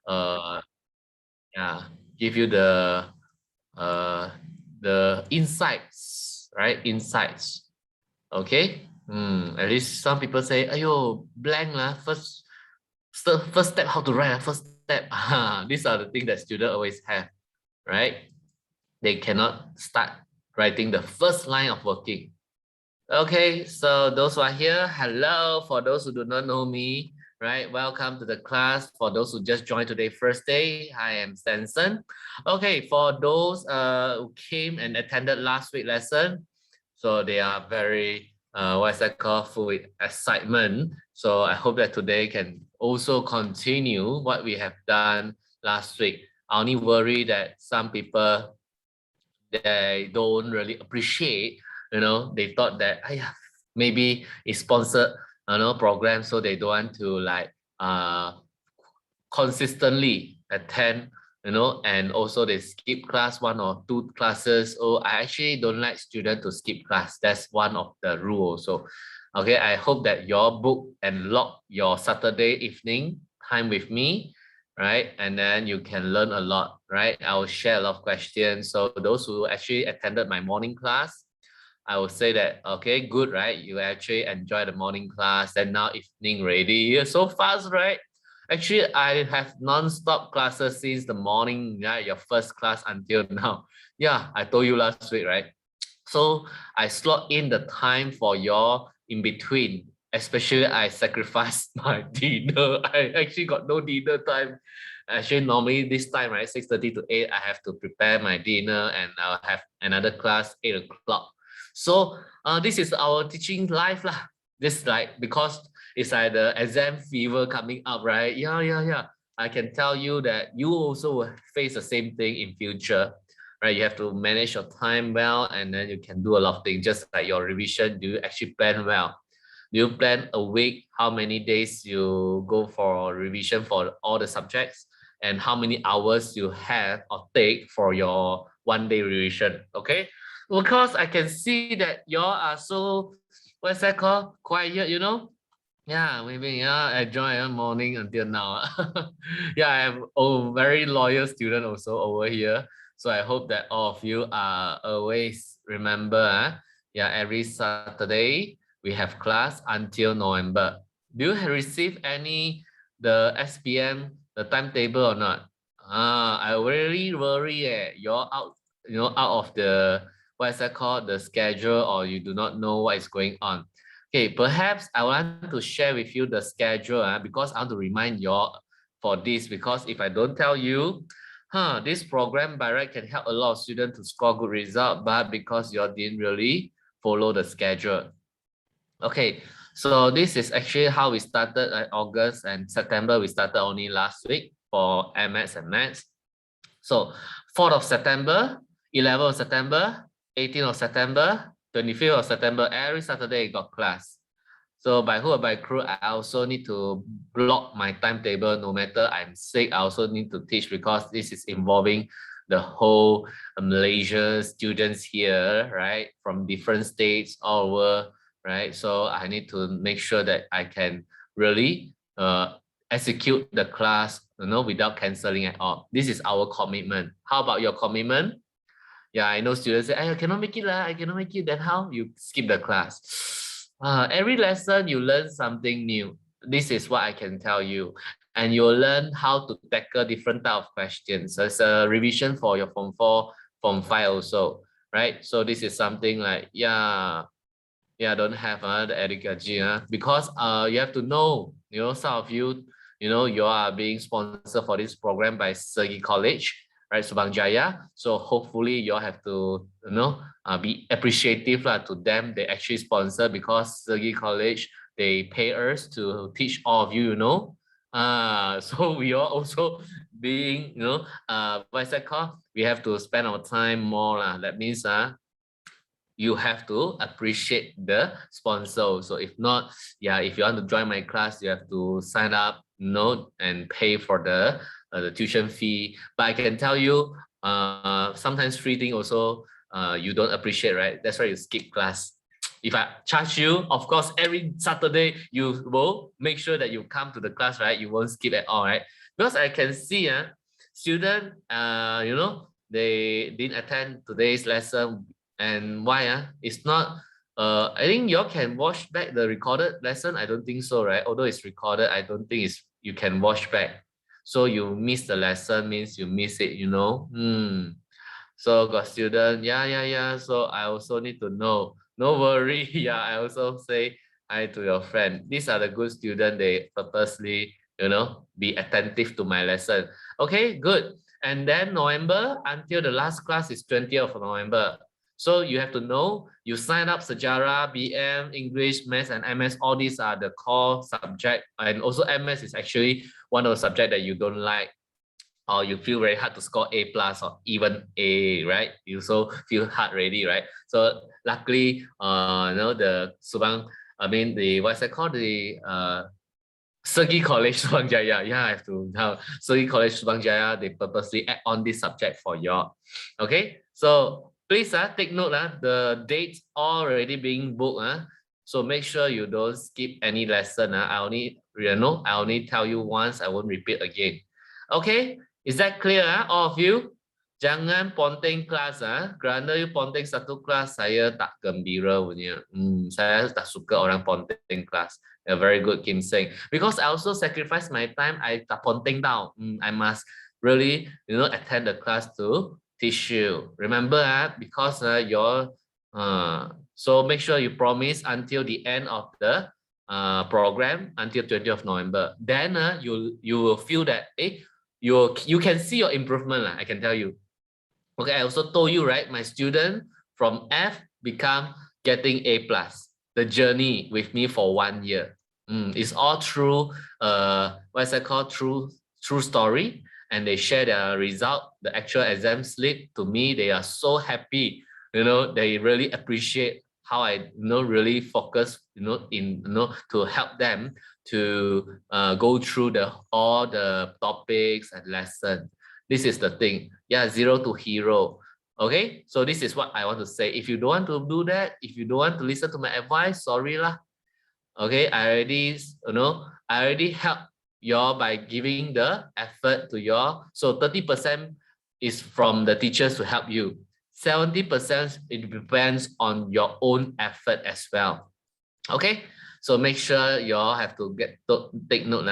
uh, yeah, give you uh, the insights, right? Insights. Okay. At least some people say, "Ayo, blank lah. First step how to write. First step." These are the things that students always have, right? They cannot start writing the first line of working. Okay, so those who are here, hello. For those who do not know me, right? Welcome to the class. For those who just joined today, first day, I am Stanson. Okay, for those who came and attended last week lesson, so they are very what's that called, full with excitement. So I hope that today can also continue what we have done last week. I only worry that some people, they don't really appreciate, they thought that maybe it's sponsored, program, so they don't want to like consistently attend, and also they skip class, 1 or 2 classes. Oh, I actually don't like students to skip class. That's one of the rules. So okay, I hope that your book and log your Saturday evening time with me, right? And then you can learn a lot, right? I will share a lot of questions. So those who actually attended my morning class, I will say that, okay, good, right? You actually enjoy the morning class, and now evening ready. You're so fast, right? Actually, I have non-stop classes since the morning, yeah, your first class until now. Yeah, I told you last week, right? So I slot in the time for your in between. Especially, I sacrificed my dinner. I actually got no dinner time. Actually, normally this time, right, 6:30 to 8, I have to prepare my dinner, and I'll have another class 8 o'clock. So this is our teaching life lah. This like, because it's like the exam fever coming up, right? Yeah, yeah, yeah. I can tell you that you also will face the same thing in future, right? You have to manage your time well, and then you can do a lot of things. Just like your revision, do you actually plan well? Do you plan a week, how many days you go for revision for all the subjects, and how many hours you have or take for your 1 day revision? Okay, because I can see that y'all are so, what's that called, quiet, yeah, maybe, yeah, I joined morning until now. Yeah, I have a very loyal student also over here. So I hope that all of you are always remember, yeah, every Saturday we have class until November. Do you receive any the SPM, the timetable or not? I really worry, you're out, out of the, what's that called, the schedule, or you do not know what is going on. Okay, perhaps I want to share with you the schedule, because I want to remind you all for this, because if I don't tell you, this program by right can help a lot of students to score good result, but because you all didn't really follow the schedule. Okay, so this is actually how we started August and September. We started only last week for MS and Maths. So 4th of September, 11th of September, 18th of September, 25th of September, every Saturday got class. So by hook or by crook, I also need to block my timetable. No matter I'm sick, I also need to teach, because this is involving the whole Malaysia students here, right? From different states all over, right? So I need to make sure that I can really execute the class, without canceling at all. This is our commitment. How about your commitment? Yeah, I know students say, I cannot make it, I cannot make it. Then how? You skip the class. Every lesson you learn something new. This is what I can tell you. And you'll learn how to tackle different type of questions. As a revision for your Form 4, Form 5 also, right? So this is something like, yeah, don't have the educaji, because you have to know, some of you, you are being sponsored for this program by Segi College, right, Subang Jaya. So hopefully you all have to, be appreciative to them. They actually sponsor, because Segi College, they pay us to teach all of you, so we are also being, what's that called? We have to spend our time more. That means you have to appreciate the sponsor. So if not, yeah, if you want to join my class, you have to sign up, and pay for the tuition fee. But I can tell you, sometimes free thing also, you don't appreciate, right? That's why you skip class. If I charge you, of course, every Saturday, you will make sure that you come to the class, right? You won't skip at all, right? Because I can see student, they didn't attend today's lesson. And why? It's not, I think you all can watch back the recorded lesson. I don't think so, right? Although it's recorded, I don't think you can watch back. So you miss the lesson means you miss it, So got student, yeah. So I also need to know. No worry, yeah. I also say hi to your friend. These are the good students. They purposely, be attentive to my lesson. Okay, good. And then November until the last class is 20th of November. So you have to know, you sign up Sejarah, BM, English, Maths, and MS. All these are the core subject. And also MS is actually one of the subjects that you don't like, or you feel very hard to score A plus or even A, right? You also feel hard already, right? So luckily, the what's that called? The Segi College Subang Jaya. Yeah, I have to tell. Segi College Subang Jaya, they purposely add on this subject for you. Okay, so please take note, the dates already being booked. So make sure you don't skip any lesson. I only tell you once, I won't repeat again. Okay, is that clear, all of you? Jangan ponteng kelas, kerana you ponteng satu kelas, saya tak gembira punya. Saya tak suka orang ponteng kelas. Very good, Kim Seng. Because I also sacrifice my time, I tak ponteng down. I must really, attend the class to teach you. Remember, because so make sure you promise until the end of the program, until 20th of November. Then you will feel that you can see your improvement. I can tell you. Okay, I also told you, right? My student from F become getting A plus. The journey with me for 1 year. It's all true. What's that called? True story. And they share their result, the actual exam slip to me. They are so happy. They really appreciate how I really focus to help them to go through all the topics and lessons. This is the thing. Yeah, zero to hero. Okay, so this is what I want to say. If you don't want to do that, if you don't want to listen to my advice, sorry lah. Okay, I already helped y'all by giving the effort to y'all. So 30% is from the teachers to help you. 70% it depends on your own effort as well. Okay, so make sure y'all have to take note.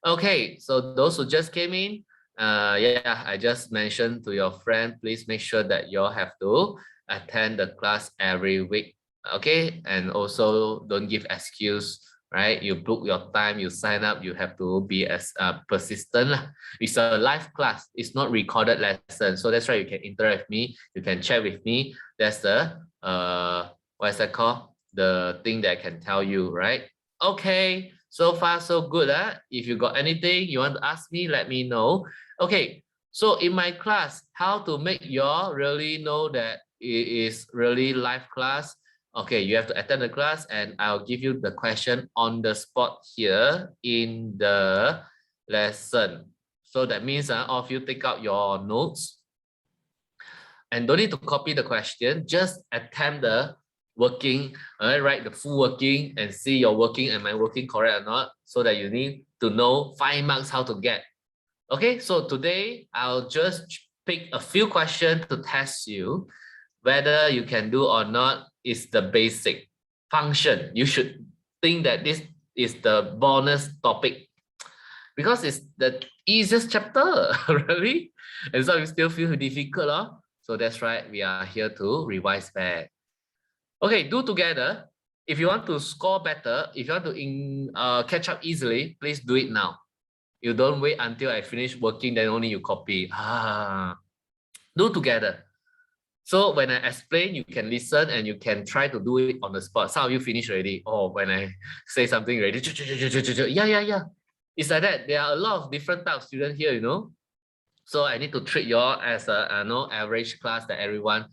Okay, so those who just came in, I just mentioned to your friend, please make sure that y'all have to attend the class every week. Okay, and also don't give excuse, right? You book your time, you sign up, you have to be as persistent. It's a live class, it's not recorded lesson. So that's why you can interact with me, you can chat with me. That's the what's that called? The thing that I can tell you, right? Okay, so far so good. If you got anything you want to ask me, let me know. Okay, so in my class, how to make y'all really know that it is really live class? Okay, you have to attend the class and I'll give you the question on the spot here in the lesson. So that means all of you take out your notes and don't need to copy the question, just attempt the working, write the full working and see your working, am I working correct or not, so that you need to know 5 marks how to get. Okay, so today I'll just pick a few questions to test you whether you can do or not. Is the basic function. You should think that this is the bonus topic because it's the easiest chapter, really. And so you still feel difficult. So that's right, we are here to revise back. Okay, do together. If you want to score better, if you want to catch up easily, please do it now. You don't wait until I finish working, then only you copy. Do together. So when I explain, you can listen and you can try to do it on the spot. Some of you finish already. Oh, when I say something already, yeah. It's like that. There are a lot of different types of students here, So I need to treat you all as a average class that everyone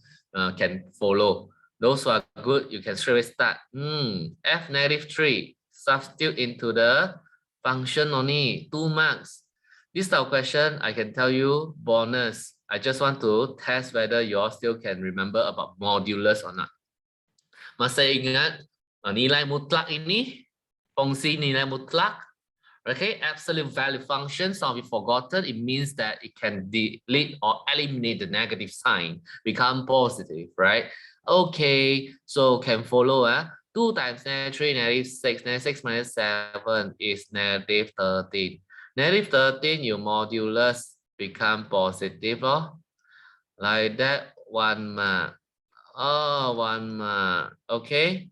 can follow. Those who are good, you can straight away start. F-3, substitute into the function only, 2 marks. This type of question, I can tell you, bonus. I just want to test whether you all still can remember about modulus or not. Masih ingat nilai mutlak ini? Fungsi nilai mutlak? Okay, absolute value function, some of you forgotten, it means that it can delete or eliminate the negative sign, become positive, right? Okay, so can follow 2 times -3, -6, -6 minus 7 is -13. -13, your modulus become positive, like that, 1 mark. Oh, 1 mark, okay?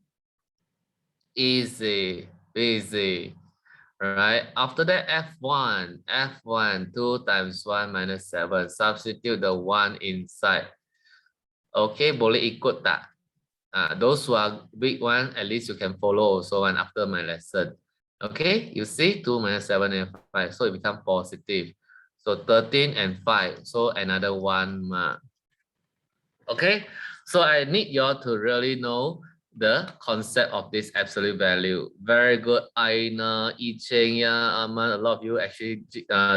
Easy, easy. Right, after that, F1, 2 times 1 minus 7. Substitute the 1 inside. Okay, boleh ikut tak? Those who are big one, at least you can follow also one after my lesson. Okay, you see 2 minus 7 and 5, so it become positive. So 13 and 5, so another 1 mark. Okay, so I need you all to really know the concept of this absolute value. Very good, Aina, Yi Cheng, yeah, Aman, a lot of you actually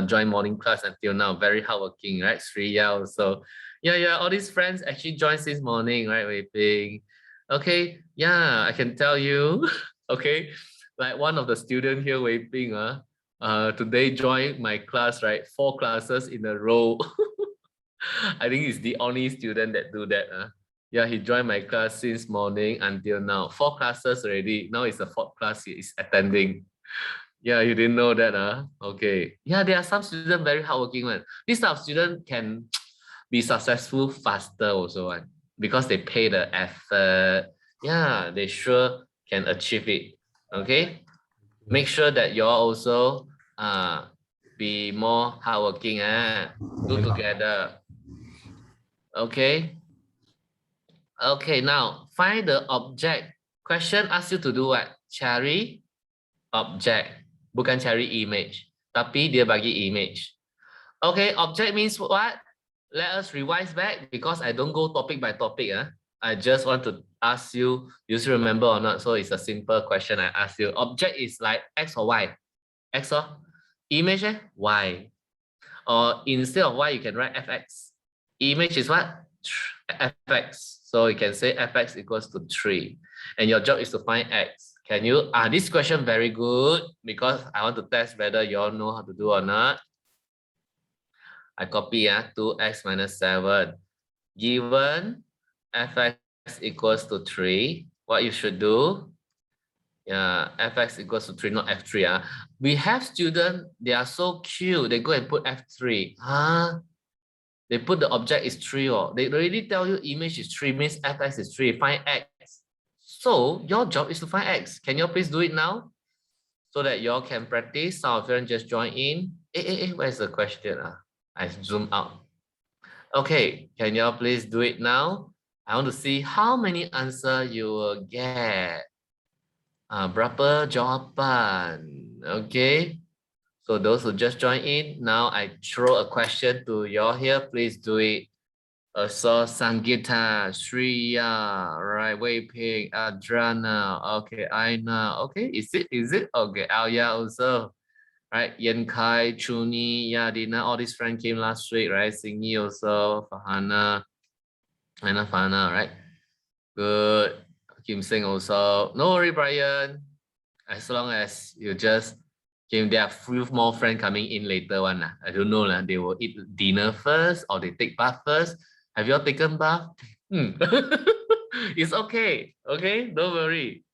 join morning class until now. Very hardworking, right? Sriya also. Yeah, all these friends actually joined since morning, right? Wei Ping. Okay, yeah, I can tell you. Okay, like one of the student here, Wei Ping, today joined my class, right? 4 classes in a row. I think he's the only student that do that. Yeah, he joined my class since morning until now. 4 classes already. Now it's the 4th class he is attending. Yeah, you didn't know that, Okay. Yeah, there are some students very hardworking one. This type of student can be successful faster also one because they pay the effort. Yeah, they sure can achieve it. Okay. Make sure that you're also be more hardworking. Do together. Okay. Okay, now find the object. Question asks you to do what? Cari object. Bukan cari image. Tapi dia bagi image. Okay, object means what? Let us revise back because I don't go topic by topic. I just want to ask you, you still remember or not? So it's a simple question I ask you. Object is like X or Y? X or? Image, Y. Or instead of Y, you can write FX. Image is what? FX. So you can say FX equals to 3. And your job is to find X. Can you? This question very good because I want to test whether you all know how to do or not. I copy 2x minus 7. Given fx equals to 3, what you should do? Yeah, fx equals to 3, not f3. We have students, they are so cute. They go and put f3. They put the object is 3. They already tell you image is 3, means fx is 3. Find x. So your job is to find x. Can you please do it now? So that you all can practice. Some of you just join in. Where's the question? I zoom out. Okay, can you all please do it now? I want to see how many answers you will get. Berapa jawapan? Okay. So those who just join in, now I throw a question to you all here. Please do it. So Sangeeta, Shreya, right? Wei Ping, Adrana. Okay, Aina. Okay, is it? Okay, Alia also. Right, Yan Kai, Chuni, Dina, all these friends came last week, right? Singi also, Fahana, Anna Fahana, right? Good. Kim Sing also. No worry, Brian. As long as you just came, there are few more friends coming in later one. I don't know. They will eat dinner first or they take bath first. Have you all taken bath? It's okay. Okay, don't worry.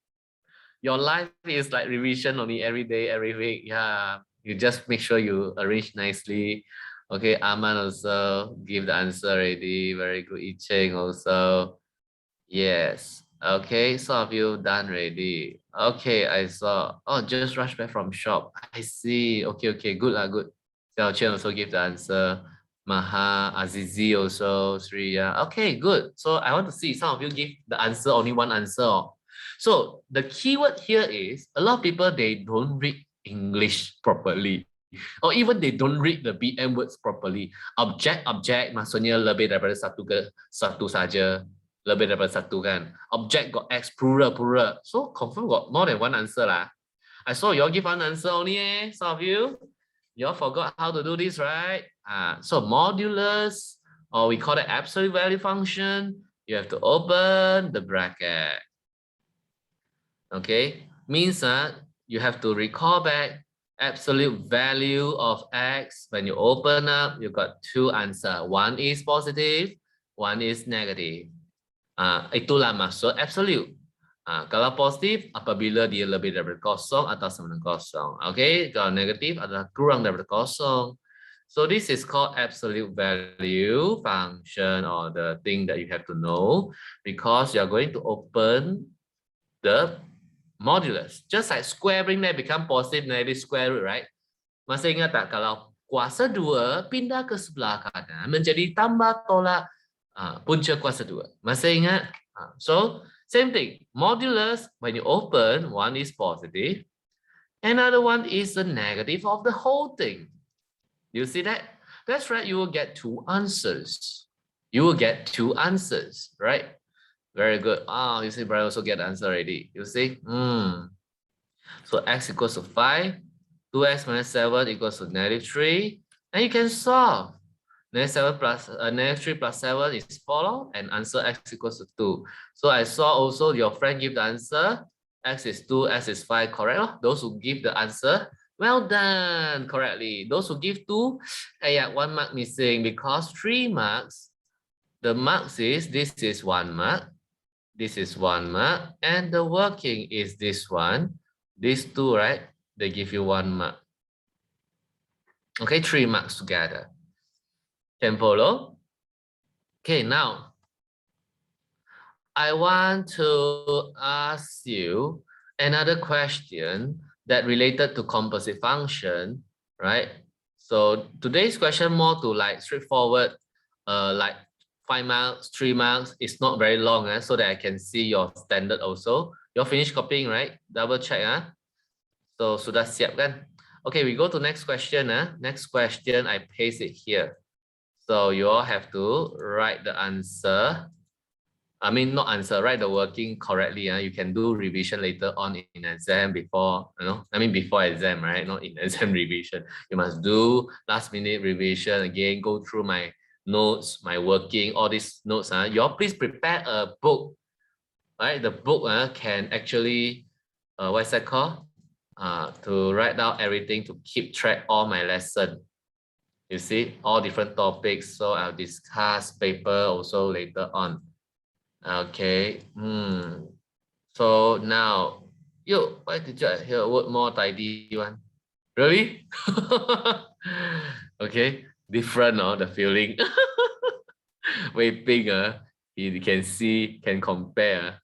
Your life is like revision only every day, every week. Yeah, you just make sure you arrange nicely. Okay, Aman also give the answer already. Very good. I Cheng also. Yes. Okay, some of you done already. Okay, I saw. Oh, just rush back from shop. I see. Okay, good good. Xiao Chen also give the answer. Maha, Azizi also, Sriya. Okay, good. So I want to see some of you give the answer, only one answer. So the keyword here is a lot of people, they don't read English properly. Or even they don't read the BM words properly. Object maksudnya lebih daripada satu saja. Lebih daripada satu kan. Object got X, plural. So confirm got more than one answer lah. I saw you all give one answer only some of you. You all forgot how to do this, right? So modulus, or we call it absolute value function. You have to open the bracket. Okay, means you have to recall back absolute value of x, when you open up, you got two answers. One is positive, one is negative. Itulah maksud absolute. Kalau positif, apabila dia lebih daripada kosong atau sama dengan kosong. Okay, kalau negatif adalah kurang daripada kosong. So this is called absolute value function, or the thing that you have to know, because you are going to open the modulus. Just like square bring that become positive, negative square root, right? Masih ingat tak kalau kuasa 2 pindah ke sebelah kanan menjadi tambah tolak punca kuasa 2. Masih ingat? So same thing. Modulus, when you open, one is positive, another one is the negative of the whole thing. You see that? That's right. You will get two answers. You will get two answers, right? Very good. You see, Brian also get the answer already. You see? So x equals to 5. 2x minus 7 equals to -3. And you can solve. -3 plus 7 is 4, and answer x equals to 2. So I saw also your friend give the answer. X is 2, x is 5, correct? Those who give the answer, well done, correctly. Those who give 2, yeah, 1 mark missing, because 3 marks, the marks is, this is 1 mark, this is 1 mark, and the working is this one. These 2, right? They give you 1 mark. Okay, 3 marks together. Can follow? Okay, now I want to ask you another question that related to composite function, right? So today's question more to like straightforward, like 5 marks, 3 marks. It's not very long, so that I can see your standard also. You're finished copying, right? Double check. So sudah siap kan? Okay, we go to next question. Next question, I paste it here. So you all have to write the answer. I mean, not answer, write the working correctly. You can do revision later on in exam before, before exam, right? Not in exam revision. You must do last minute revision again, go through my notes, my working, all these notes. You all please prepare a book, right? The book can actually, what's that called? To write down everything, to keep track all my lesson. You see, all different topics. So I'll discuss paper also later on. Okay. So now, why did you hear a word more tidy one? Really? Okay, different, the feeling. Way bigger. You can see, can compare.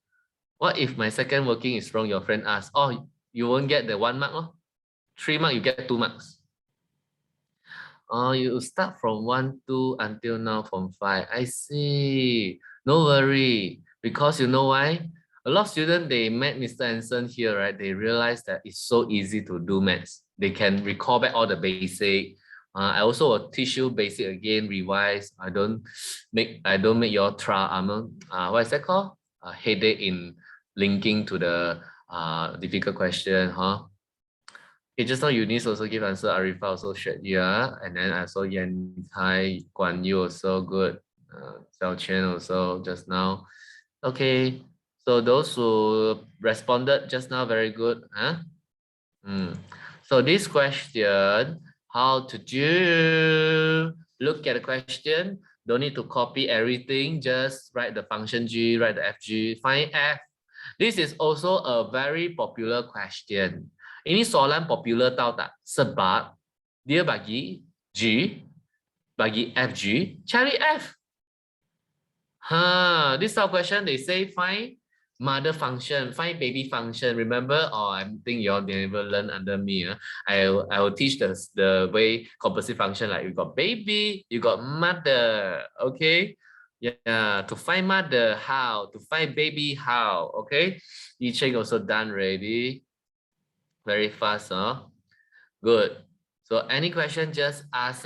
What if my second working is wrong? Your friend asks, oh, you won't get the 1 mark, 3 marks, you get 2 marks. Oh, you start from 1, 2 until now from 5. I see. No worry, because you know why? A lot of students, they met Mr. Anson here, right? They realize that it's so easy to do maths. They can recall back all the basic. I also will teach you basic again, revise. I don't make your trial. What is that called? Headache in linking to the difficult question, Okay, just now Eunice also give answer, Arifa also shared, and then I saw Yan Kai, Guan Yu also good, Xiao Chen also just now. Okay, so those who responded just now, very good, So this question, how to do? Look at the question, don't need to copy everything, just write the function G, write the FG, find F. This is also a very popular question. Ini soalan popular tahu tak? Sebab dia bagi G, bagi FG, cari F. This type of question, they say find mother function, find baby function. Remember, I think you all never learn under me. I will teach the way composite function, like you got baby, you got mother, okay? Yeah, to find mother, how? To find baby, how? Okay? Yi Cheng also done already. Very fast, Good. So any question, just ask,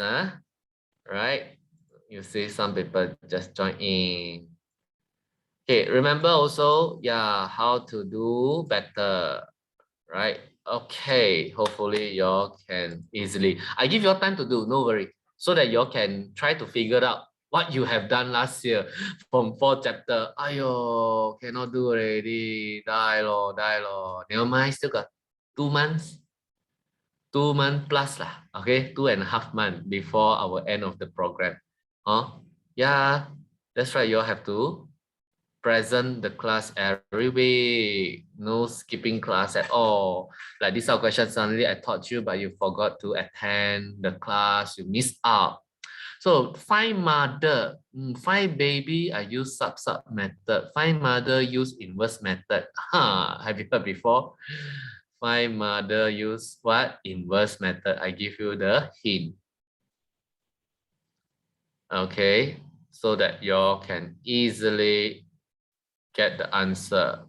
right? You see some people just join in. Okay, remember also, how to do better, right? Okay, hopefully y'all can easily. I give you time to do, no worry, so that y'all can try to figure out what you have done last year from 4th chapter. Ayo, cannot do already. Die lo. Never mind, still got 2 months. 2 months plus lah. Okay, 2.5 months before our end of the program. Huh? Yeah, that's right. You have to present the class every week. No skipping class at all. Like this our question suddenly I taught you, but you forgot to attend the class. You missed out. So find mother, find baby, I use sub method. Find mother, use inverse method. Huh, have you heard before? Find mother, use what? Inverse method. I give you the hint. Okay, so that you all can easily get the answer.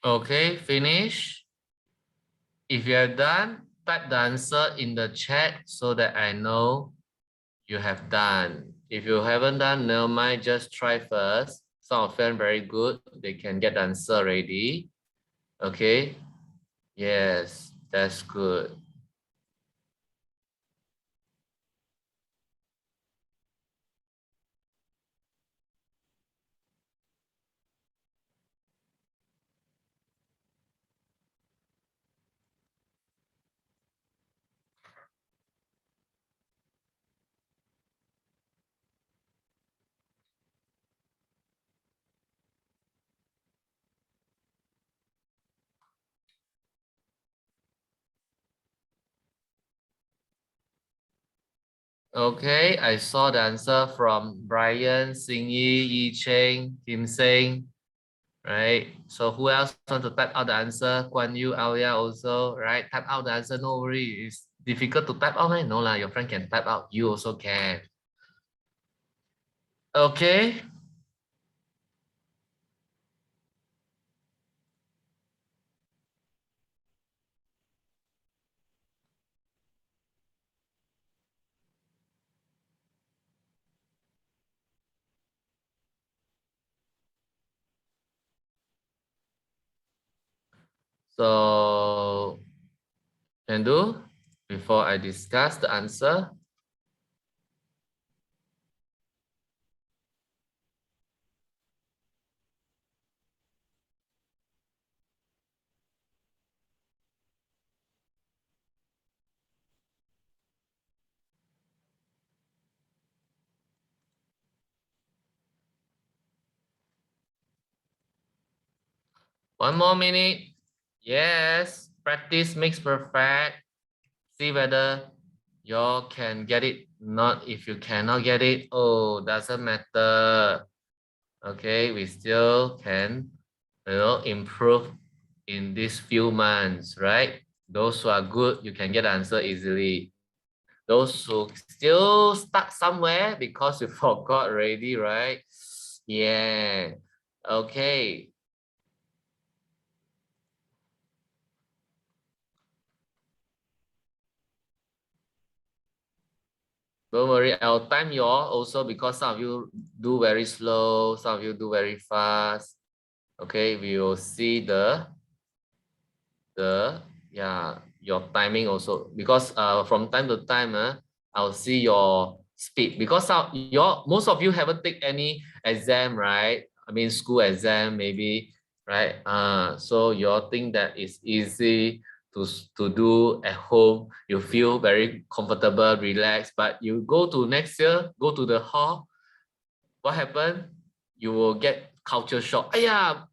Okay, finish. If you are done, type the answer in the chat so that I know you have done. If you haven't done, never mind, just try first. Some of them very good. They can get the answer ready. Okay. Yes, that's good. Okay, I saw the answer from Brian, Xing Yi, Yi Cheng, Kim Seng, right? So who else want to type out the answer? Guan Yu, Alia also, right? Type out the answer, no worry. It's difficult to type out, right? No lah, your friend can type out. You also can. Okay. So, can do before I discuss the answer. One more minute. Yes, practice makes perfect. See whether you can get it. Not if you cannot get it. Oh, doesn't matter. Okay, we still can, improve in these few months, right? Those who are good, you can get the answer easily. Those who still stuck somewhere because you forgot already, right? Yeah. Okay. Don't worry, I'll time you all also because some of you do very slow, some of you do very fast. Okay, we will see the your timing also because from time to time I'll see your speed because most of you haven't taken any exam, right? I mean school exam maybe, right? So you all think that it's easy to do at home. You feel very comfortable, relaxed, but you go to next year, go to the hall, what happened? You will get culture shock. Aya,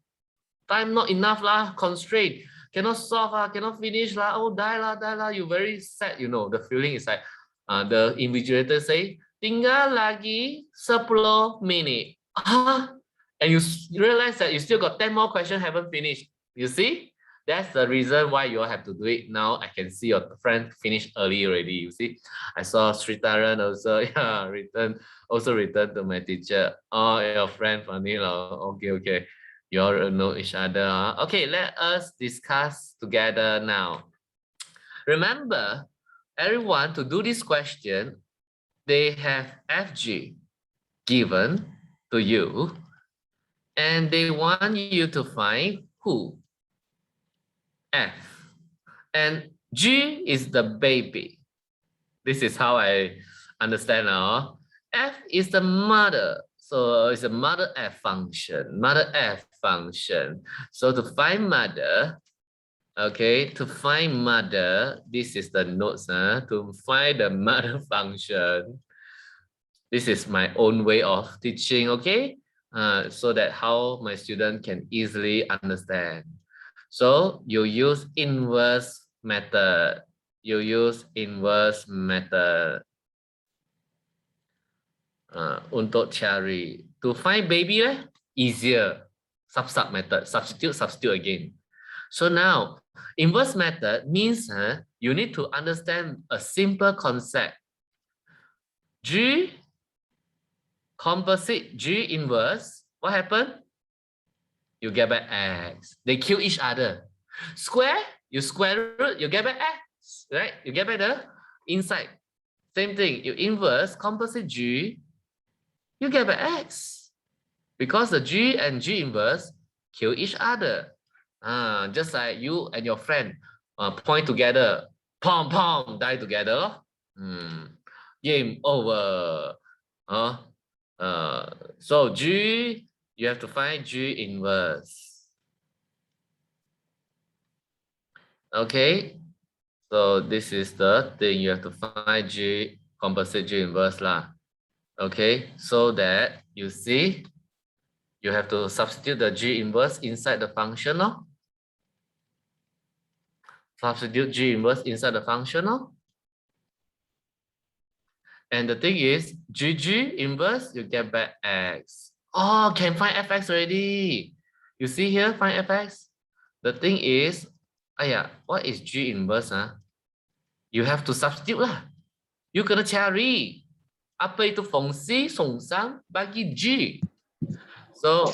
time not enough lah, constraint, cannot solve lah, cannot finish lah, oh die lah, you very sad, the feeling is like, the invigilator say, tinggal lagi 10 minit. And you realize that you still got 10 more questions haven't finished. You see? That's the reason why you all have to do it now. I can see your friend finish early already. You see, I saw Sritaran also, also returned to my teacher. Oh, your friend funny lah. Okay. You all know each other. Huh? Okay, let us discuss together now. Remember, everyone, to do this question, they have FG given to you, and they want you to find who? F. And G is the baby. This is how I understand now. F is the mother. So it's a mother F function. Mother F function. So to find mother, okay, to find mother, this is the notes. To find the mother function, this is my own way of teaching, okay? So that how my student can easily understand. So you use inverse method. You use inverse method untuk cari. To find baby, easier. Sub method. Substitute again. So now, inverse method means you need to understand a simple concept. G composite G inverse, what happened? You get back X. They kill each other. Square, you square root, you get back X, right? You get back the inside. Same thing, you inverse composite G, you get back X. Because the G and G inverse kill each other. Just like you and your friend point together, pom pom, die together. Game over. So G, you have to find G inverse. Okay, so this is the thing, you have to find G composite G inverse lah. Okay, so that you see, you have to substitute the G inverse inside the function. Substitute G inverse inside the function. And the thing is, GG inverse, you get back X. Oh, can find fx already. You see here, find fx. The thing is, what is G inverse? You have to substitute lah. You kena cari apa itu fungsi songsang bagi G. So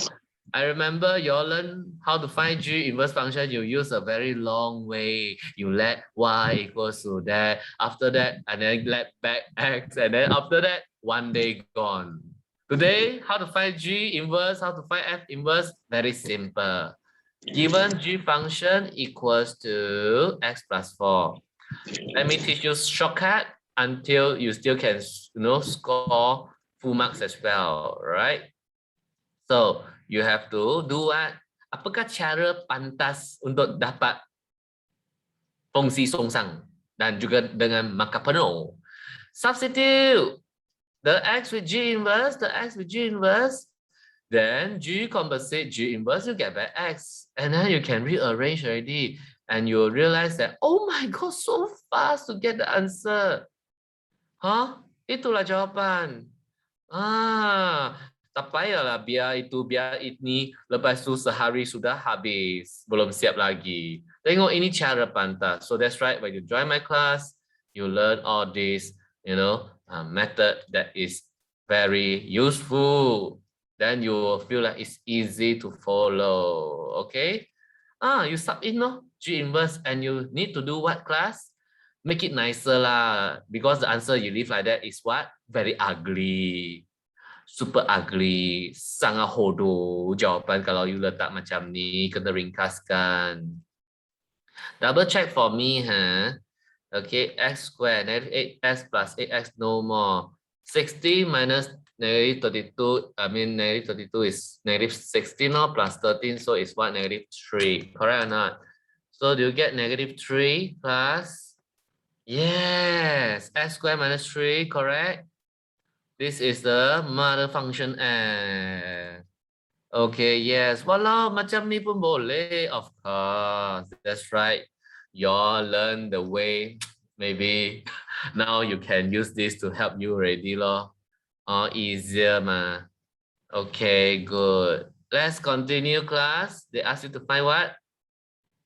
I remember you all learn how to find G inverse function. You use a very long way. You let y equals to that. After that, and then let back x. And then after that, one day gone. Today, how to find G inverse, how to find F inverse, very simple. Given G function equals to x plus 4. Let me teach you shortcut until you still can score full marks as well, right? So you have to do what? Apakah cara pantas untuk dapat fungsi songsang dan juga dengan markah penuh? Substitute the x with G inverse, then G composite G inverse, you get back x. And then you can rearrange already. And you'll realize that, oh my God, so fast to get the answer. Itulah jawapan. Tak payahlah biar ini, lepas tu sehari sudah habis, belum siap lagi. Tengok ini cara pantas. So that's right, when you join my class, you learn all this, method that is very useful. Then you will feel like it's easy to follow, okay? You sub in, G inverse, and you need to do what class? Make it nicer lah, because the answer you leave like that is what? Very ugly. Super ugly, sangat hodoh jawapan kalau you letak macam ni, kena ringkaskan. Double check for me, Okay, x squared, negative 8x plus 8x no more. 60 minus negative 32, negative 32 is negative 16 plus 13, so it's what? Negative 3, correct or not? So do you get negative 3 plus? Yes, x squared minus 3, correct? This is the mother function F. Okay, yes. Walau macam ni pun boleh. Of course, that's right. You all learn the way. Maybe now you can use this to help you already loh. Easier ma. Okay, good. Let's continue class. They ask you to find what?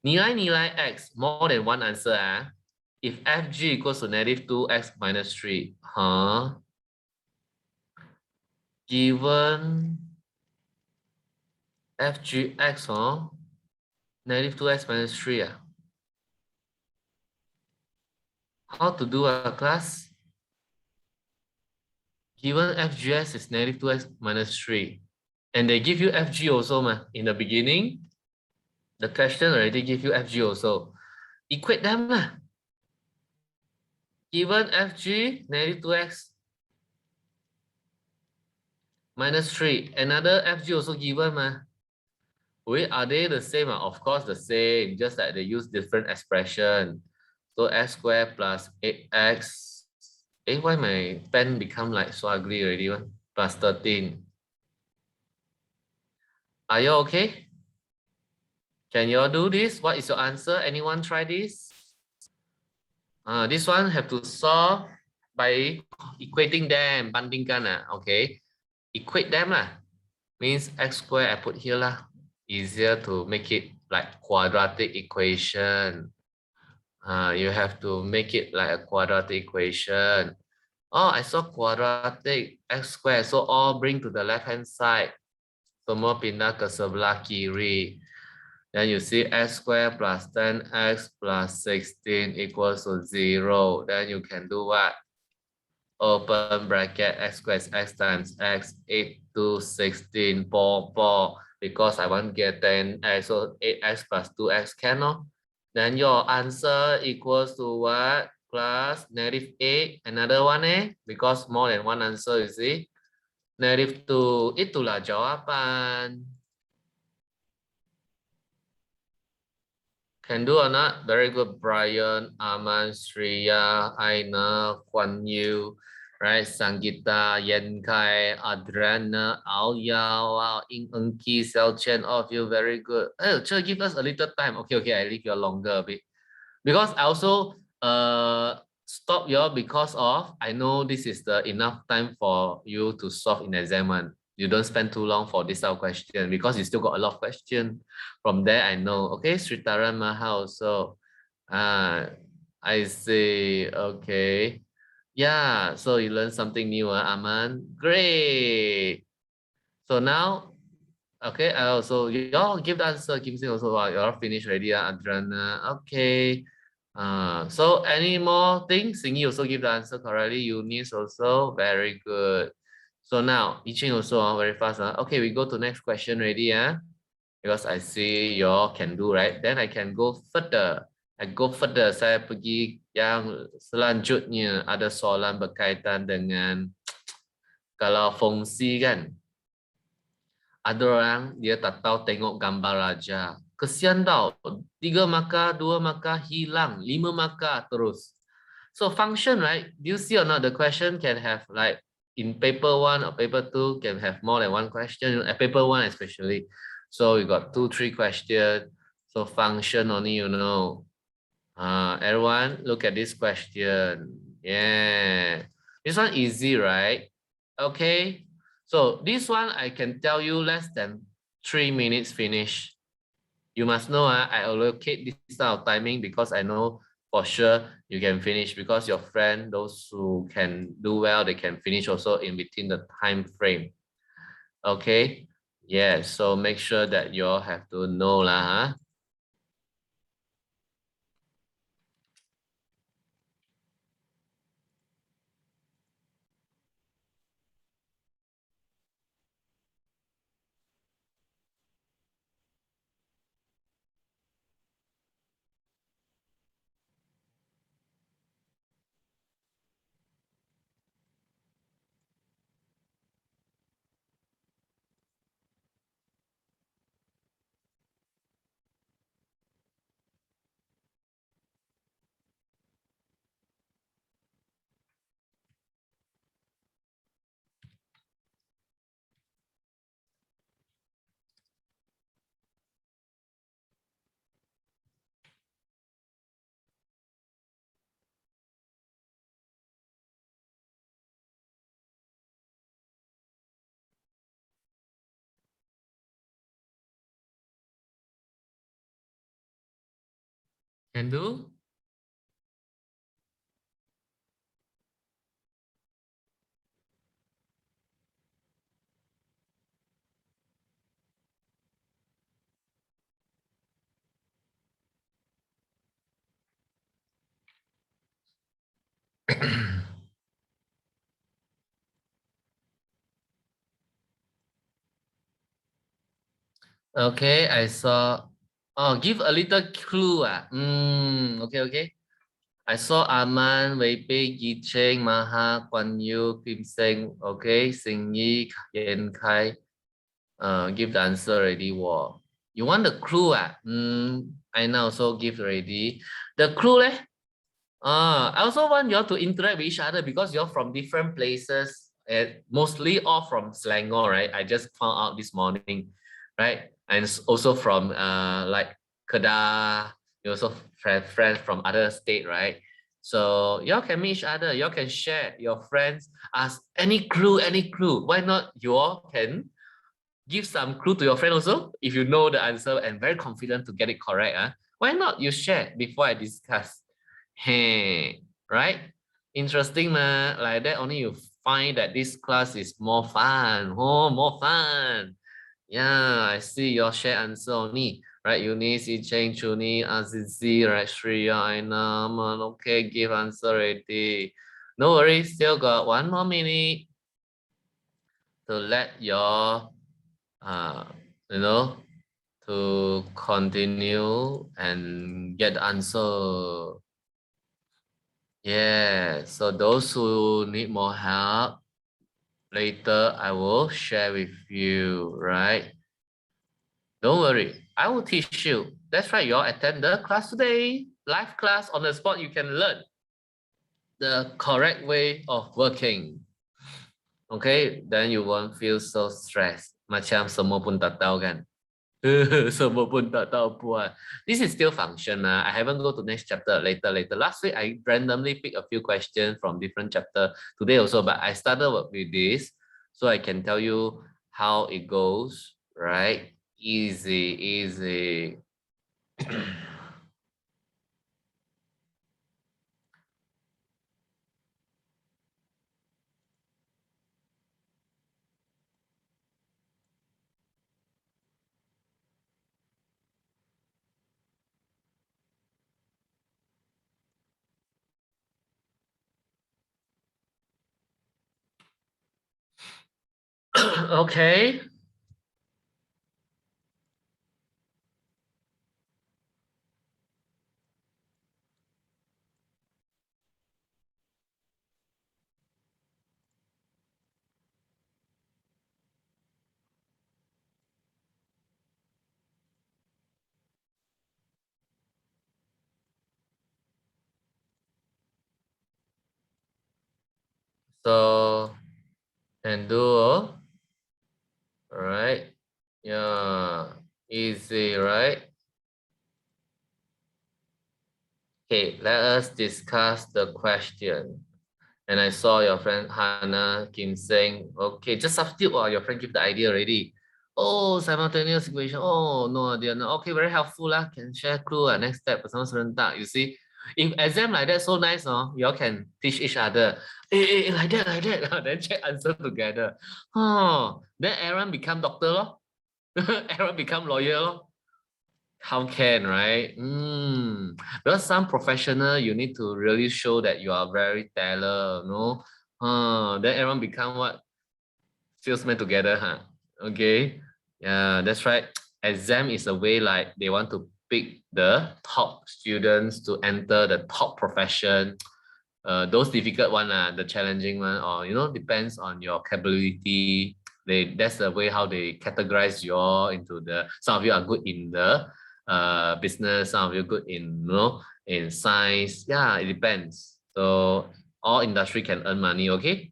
Nilai x, more than one answer. If fg equals to negative 2x minus 3. Given FGX, huh? Negative 2x minus 3. How to do a class? Given FGS is negative 2x minus 3. And they give you FG also, in the beginning. The question already give you FG also. Equate them. Given FG, negative 2x minus 3. Another FG also given. Wait, are they the same? Of course, the same. Just that they use different expression. So x squared plus 8x. Why my pen become like so ugly already? Plus 13. Are you okay? Can you all do this? What is your answer? Anyone try this? This one have to solve by equating them. Bandingkan okay. Equate them means x squared I put here Easier to make it like quadratic equation. You have to make it like a quadratic equation. Oh, I saw quadratic x squared. So all bring to the left hand side. Semua pindah ke sebelah kiri. Then you see x squared plus 10x plus 16 equals to 0. Then you can do what? Open bracket x squared is x times x, 8 to 16, 4. Because I want to get 10x, so 8x plus 2x can. Then your answer equals to what? Plus negative 8. Another one because more than one answer, you see. Negative 2. Itulah jawapan. Can do or not? Very good, Brian, Aman, Shreya, Aina, Kwan Yu, right? Sangeeta, Yen Kai, Adriana, Aoya, wow, Ing Eng Ki, Sel Chen, all of you, very good. Oh, just give us a little time. Okay, I leave you longer a bit. Because I also stop you all because of, I know this is the enough time for you to solve in exam one. You don't spend too long for this type of question because you still got a lot of questions. From there, I know. Okay, Sritaran Maha also. I see. Okay. Yeah, so you learned something new, Aman. Great. So now, okay, I also, y'all give the answer. Kim Sing also, y'all finished already, Adriana. Okay. So any more things? Singy also give the answer correctly. Eunice also, very good. So now, Yiching also very fast. Okay, we go to next question already. Because I see you all can do, right? Then I can go further. I go further. Saya pergi yang selanjutnya ada soalan berkaitan dengan kalau fungsi kan. Ada orang dia tak tahu tengok gambar raja. Kesian tau. 3 markah, 2 markah hilang. 5 markah terus. So function, right? Do you see or not? The question can have like in paper 1 or paper 2 can have more than one question. At paper 1 especially. So you got 2, 3 questions. So function only, everyone look at this question. Yeah. This one easy, right? Okay. So this one I can tell you less than 3 minutes finish. You must know I allocate this type of timing because I know for sure you can finish because your friend, those who can do well, they can finish also in between the time frame. Okay. Yeah, so make sure that you all have to know lah. Can do? Okay, I saw. Oh, give a little clue. Okay, okay. I saw Aman, Wei Pei, Yi Cheng, Maha, Guan Yu, Kim Seng. Okay, Xing Yi, Yan Kai. Give the answer already. Wow. You want the clue? I now also give already. The clue, leh? I also want you all to interact with each other because you're from different places, and mostly all from Selangor, right? I just found out this morning, right? And also from like Kedah, you also have friends from other state, right? So y'all can meet each other, y'all can share your friends, ask any clue, any clue. Why not you all can give some clue to your friend also if you know the answer and very confident to get it correct. Why not you share before I discuss? Hey, right? Interesting, man. Like that, only you find that this class is more fun. Oh, more fun. Yeah, I see your share answer only. Right, Eunice, Cheng, Chuni, Azizi, right, Shreya, Aina, man. Okay, give answer already. No worries, still got 1 more minute to let your uh, you know, to continue and get the answer. Yeah, so those who need more help, later I will share with you, right? Don't worry, I will teach you. That's right, you all attend the class today. Live class on the spot, you can learn the correct way of working. Okay, then you won't feel so stressed. Macam semua pun tak tahu kan? Semua pun tak tahu puan. This is still function. I haven't go to next chapter later. Last week, I randomly pick a few questions from different chapter. Today also, but I started with this. So I can tell you how it goes, right? Easy, easy. Okay. So, and do, all right? Yeah, easy, right? Okay, let us discuss the question. And I saw your friend Hannah Kim saying, okay, just substitute or your friend give the idea already. Oh, simultaneous equation. Oh, no idea. No. Okay, very helpful lah. Can share clue. Next step, personal serentak. You see, if exam like that, so nice, no? You all can teach each other. Like that, like that. Then check answer together. Oh, then Aaron become doctor, lor. Aaron become lawyer, lor. How can, right? Because some professional, you need to really show that you are very talented, no? Then everyone become what? Salesman together, huh? Okay. Yeah, that's right. Exam is a way like they want to pick the top students to enter the top profession. Those difficult one, the challenging one, or depends on your capability. That's the way how they categorize you all into the. Some of you are good in the business, some of you good in in science. Yeah, it depends. So all industry can earn money. Okay.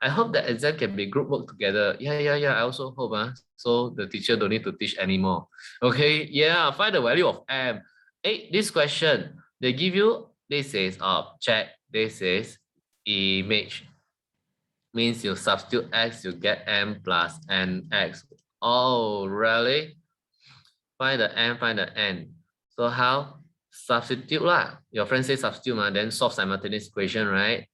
I hope that exam can be group work together. Yeah. I also hope. So the teacher don't need to teach anymore. Okay. Yeah. Find the value of m. Hey, this question they give you. This is object. This is image. Means you substitute x, you get m plus nx. Oh, really? Find the m, find the n. So how? Substitute lah. Your friend says substitute, then solve simultaneous equation, right?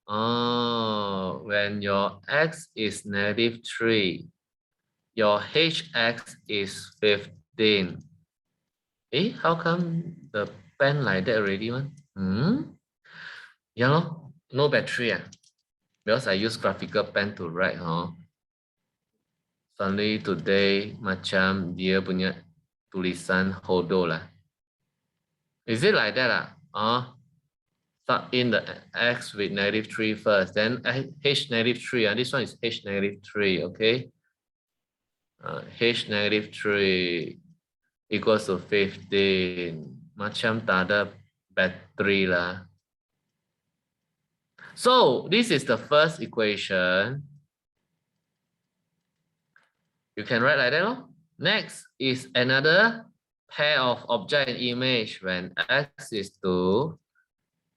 Oh, when your x is -3, your hx is 15. How come the pen like that already one? Yeah, no battery because I use graphical pen to write. Suddenly today macam dia punya tulisan hodo lah. Is it like that Start in the x with -3 first, then h -3. This one is h -3, okay? H -3 equals to 15. Macam tak ada battery lah. So this is the first equation. You can write like that. Next is another pair of object and image when x is 2,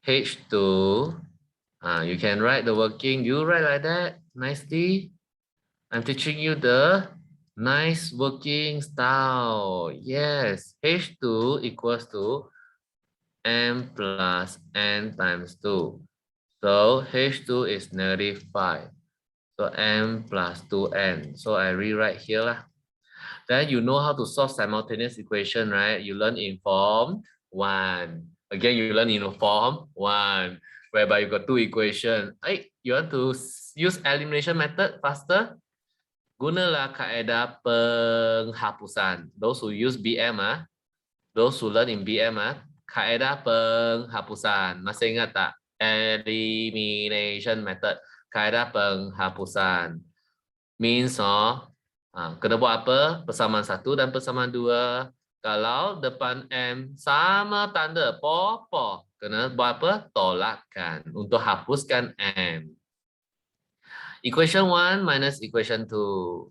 h 2. You can write the working. You write like that nicely. I'm teaching you the nice working style. Yes, h2 equals to m plus n times 2. So h2 is -5. So m plus 2n. So I rewrite here lah. Then you know how to solve simultaneous equation, right? You learn in form 1. Again, you learn in form 1, whereby you got 2 equations. Hey, you want to use elimination method faster? Gunalah kaedah penghapusan. Those who use BM, those who learn in BM, kaedah penghapusan. Masih ingat tak? Elimination method. Kaedah penghapusan. Means, kena buat apa? Persamaan 1 dan persamaan 2. Kalau depan M sama tanda po, kena buat apa? Tolakkan untuk hapuskan M. Equation 1 minus equation 2.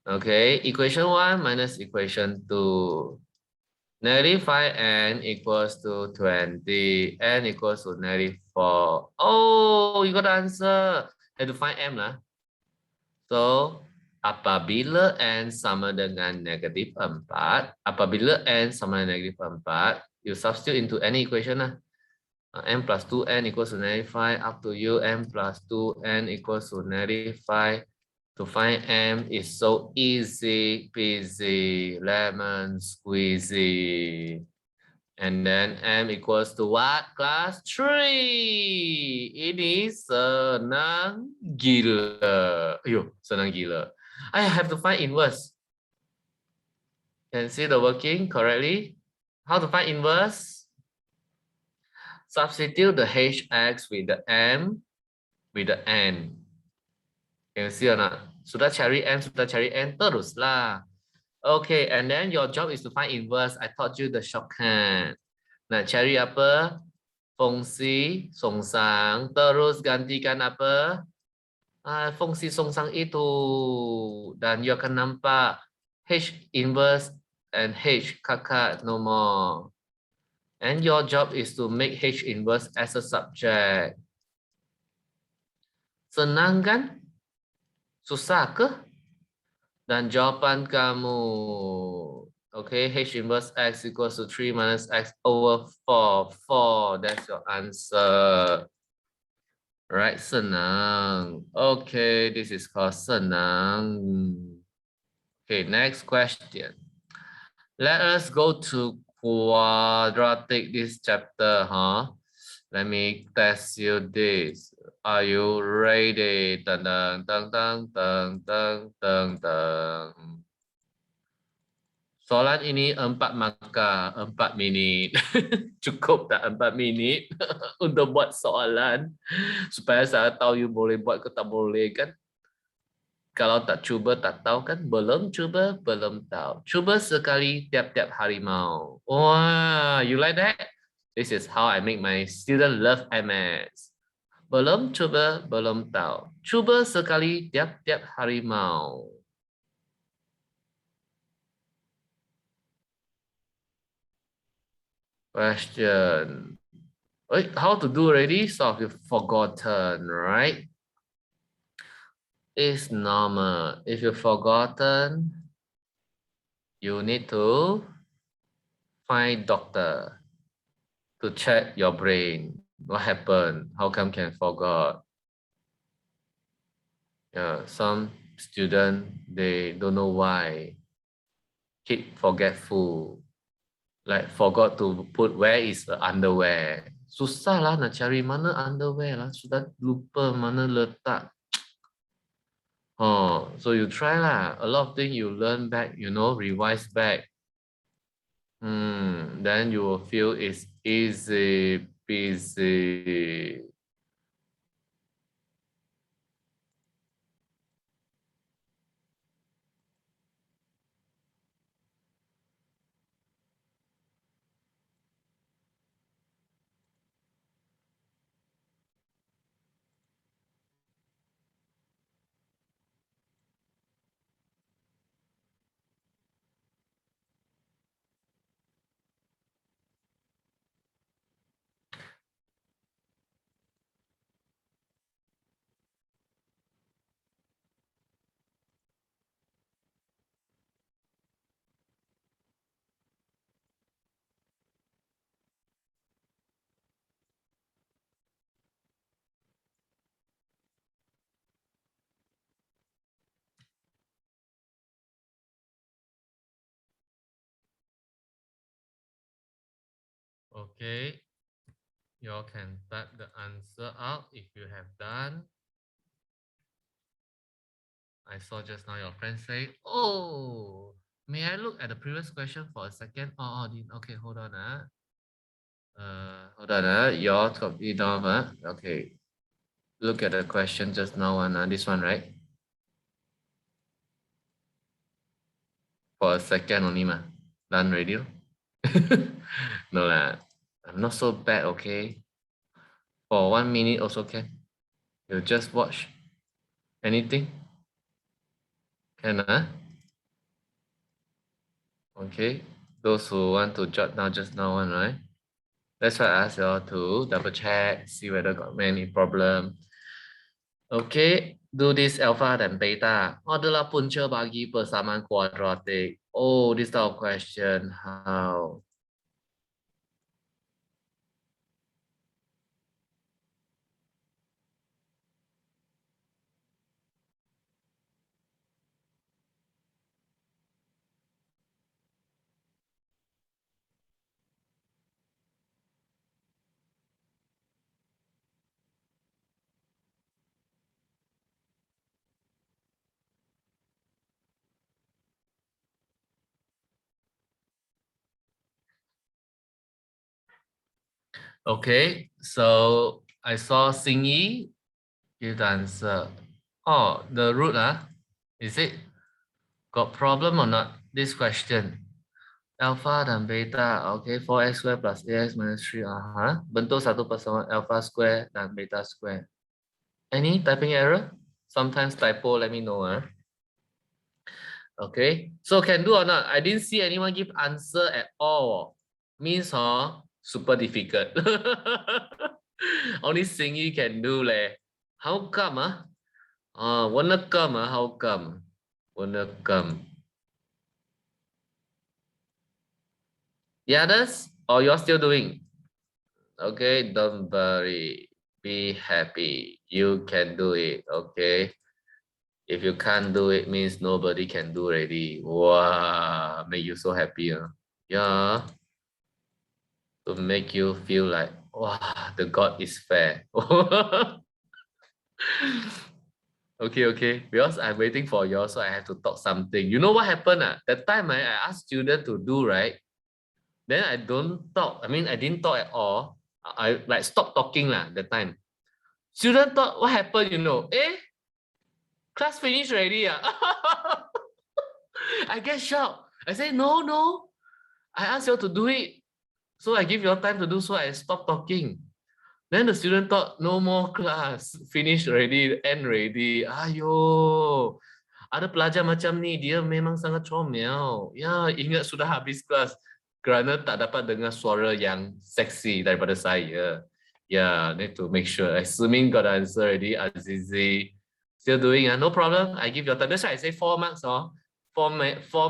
Okay, equation 1 minus equation 2. -5n equals to 20. N equals to -4. Oh, you got the answer. Have to find M lah. So, apabila n sama dengan -4, apabila n sama dengan -4, you substitute into any equation lah. M plus 2n equals to -5, up to you. M plus 2n equals to -5. To find M is so easy peasy, lemon squeezy. And then M equals to what? Class 3. Ini senang gila. Ayo, senang gila. I have to find inverse. Can see the working correctly? How to find inverse? Substitute the hx with the m with the n. Can you see or not? Sudah cari m, sudah cari n, teruslah. Okay, and then your job is to find inverse. I taught you the shortcut. Nah, cari apa? Fungsi songsang, terus gantikan apa? Fungsi songsang itu. Dan you akan nampak h inverse and h kakak no more. And your job is to make h inverse as a subject. Senang kan? Susah ke? Dan jawapan kamu, okay, h inverse x equals to 3 minus x over 4. 4, that's your answer. Right, senang. Okay, this is called senang. Okay, next question. Let us go to quadratic this chapter, Let me test you this. Are you ready? Dun, dun, dun, dun, dun, dun, dun, dun. Soalan ini 4 markah, 4 minit. Cukup tak 4 minit untuk buat soalan? Supaya saya tahu you boleh buat ke tak boleh kan? Kalau tak cuba tak tahu kan? Belum cuba, belum tahu. Cuba sekali tiap-tiap hari mau. Wah, you like that? This is how I make my student love MS. Belum cuba, belum tahu. Cuba sekali tiap-tiap hari mau. Question. How to do already? So you've forgotten, right? It's normal. If you've forgotten, you need to find doctor to check your brain. What happened? How come can forgot? Yeah, some student, they don't know why. Keep forgetful. Like forgot to put where is the underwear. Susah lah nak cari mana underwear lah. Sudah lupa mana letak. Oh, so you try lah. A lot of things you learn back, you know, revise back. Then you will feel it's easy peasy. Okay, you all can type the answer out if you have done. I saw just now your friend say, oh, may I look at the previous question for a second? Okay, hold on. Hold on. Your copy down. Okay, look at the question just now. This one, right? For a second only, ma. Done radio? No lah. I'm not so bad, okay? For 1 minute also can. You just watch anything. Can, Okay. Those who want to jot down just now one, right? That's why I asked you all to double check, see whether got any problem. Okay, do this alpha dan beta. Adalah punca bagi persamaan kuadratik. Oh, this type of question. How? Okay, so I saw Singy give the answer. Oh, the root, is it got problem or not? This question. Alpha dan beta, okay, 4x square plus ax minus 3, bentuk satu persamaan alpha square dan beta square. Any typing error? Sometimes typo, let me know. Okay, so can do or not? I didn't see anyone give answer at all. Means super difficult. Only Singy can do leh. How come? Wanna come? How come? Wanna come? The others? Or you're still doing? Okay, don't worry. Be happy. You can do it. Okay. If you can't do it, means nobody can do already. Wow, make you so happy. Yeah. To make you feel like, wow, the God is fair. Okay. Because I'm waiting for you, so I have to talk something. You know what happened? That time I asked student to do, right? Then I don't talk. I mean, I didn't talk at all. I like stopped talking that time. Student thought, what happened, you know? Class finished already. I get shocked. I say, no. I asked you to do it. So I give you time to do, so I stopped talking. Then the student thought, no more class. Finished already, end already. Ayo. Ada pelajar macam ni, dia memang sangat comel. Ya, ingat sudah habis kelas. Kerana tak dapat dengar suara yang seksi daripada saya. Yeah, need to make sure. Assuming got the answer already, Azizi. Still doing, no problem. I give your time. That's why I say 4 marks. 4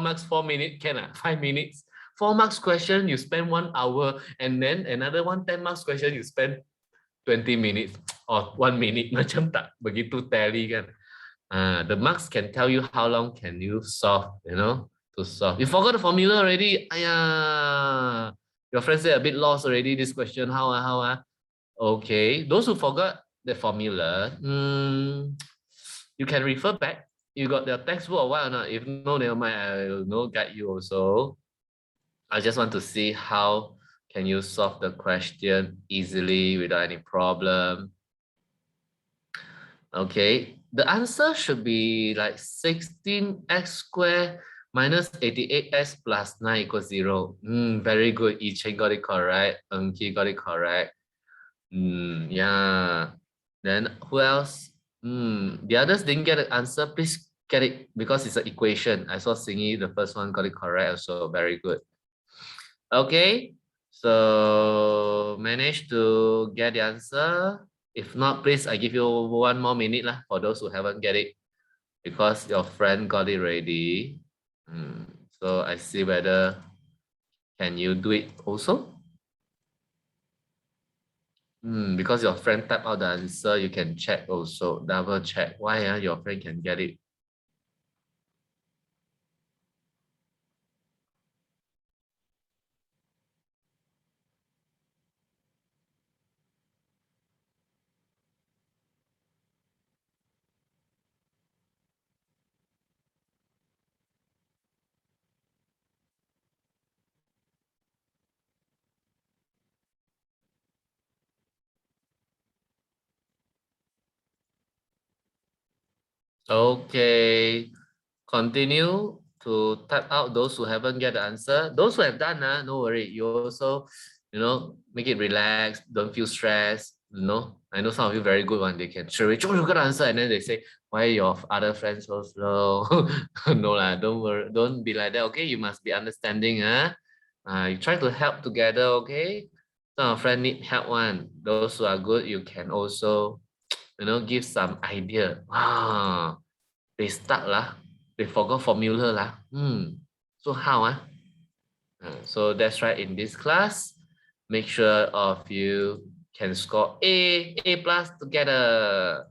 marks, 4 minutes, can 5 minutes. 4 marks question, you spend 1 hour. And then another 10 marks question, you spend 20 minutes or 1 minute. Macam tak begitu tally kan. The marks can tell you how long can you solve, to solve. You forgot the formula already. Ayah. Your friend say a bit lost already, this question, how? Okay, those who forgot the formula, you can refer back. You got the textbook or what or not? If no, never mind, I will guide you also. I just want to see how can you solve the question easily without any problem. Okay, the answer should be like 16x squared minus 88x plus 9 equals 0. Very good. Yi Cheng got it correct. Ki got it correct. Yeah. Then who else? The others didn't get the answer. Please get it because it's an equation. I saw Singy, the first one, got it correct. So very good. Okay. So managed to get the answer. If not, please, I give you 1 more minute lah for those who haven't get it because your friend got it ready. So I see whether can you do it also. Because your friend type out the answer, you can check also, double check why your friend can get it. Okay, continue to type out those who haven't get the answer. Those who have done, no worry. You also, make it relaxed. Don't feel stressed. I know some of you very good one. They can straight away, you got the answer, and then they say, why your other friends so slow? No lah, don't worry. Don't be like that. Okay, you must be understanding. You try to help together. Okay, some of friend need help one. Those who are good, you can also, give some idea. They stuck lah. They forgot formula lah. So how? So that's right. In this class, make sure of you can score A plus together.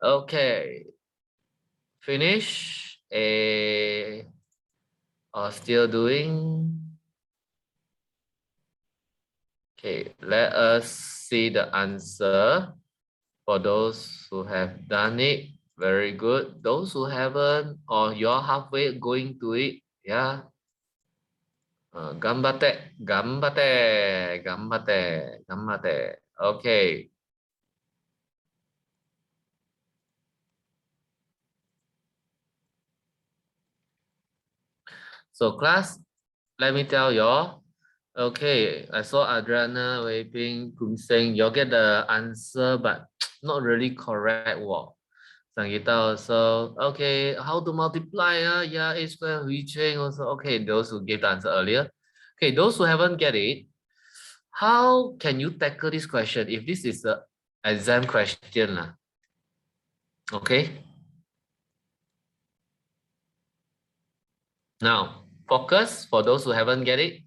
Okay. Finish. A or still doing? Okay, let us see the answer. For those who have done it, very good. Those who haven't, or you're halfway going to it, yeah. Gambate, gambate, gambate, gambate. Okay. So class, let me tell you. Okay, I saw Adriana, Wei Ping, Kung Seng. You get the answer, but not really correct. Wow. Sangita also, okay, how to multiply? Yeah, A square, Hui Cheng also. Okay, those who gave the answer earlier. Okay, those who haven't get it, how can you tackle this question if this is an exam question? Okay. Now, focus for those who haven't get it.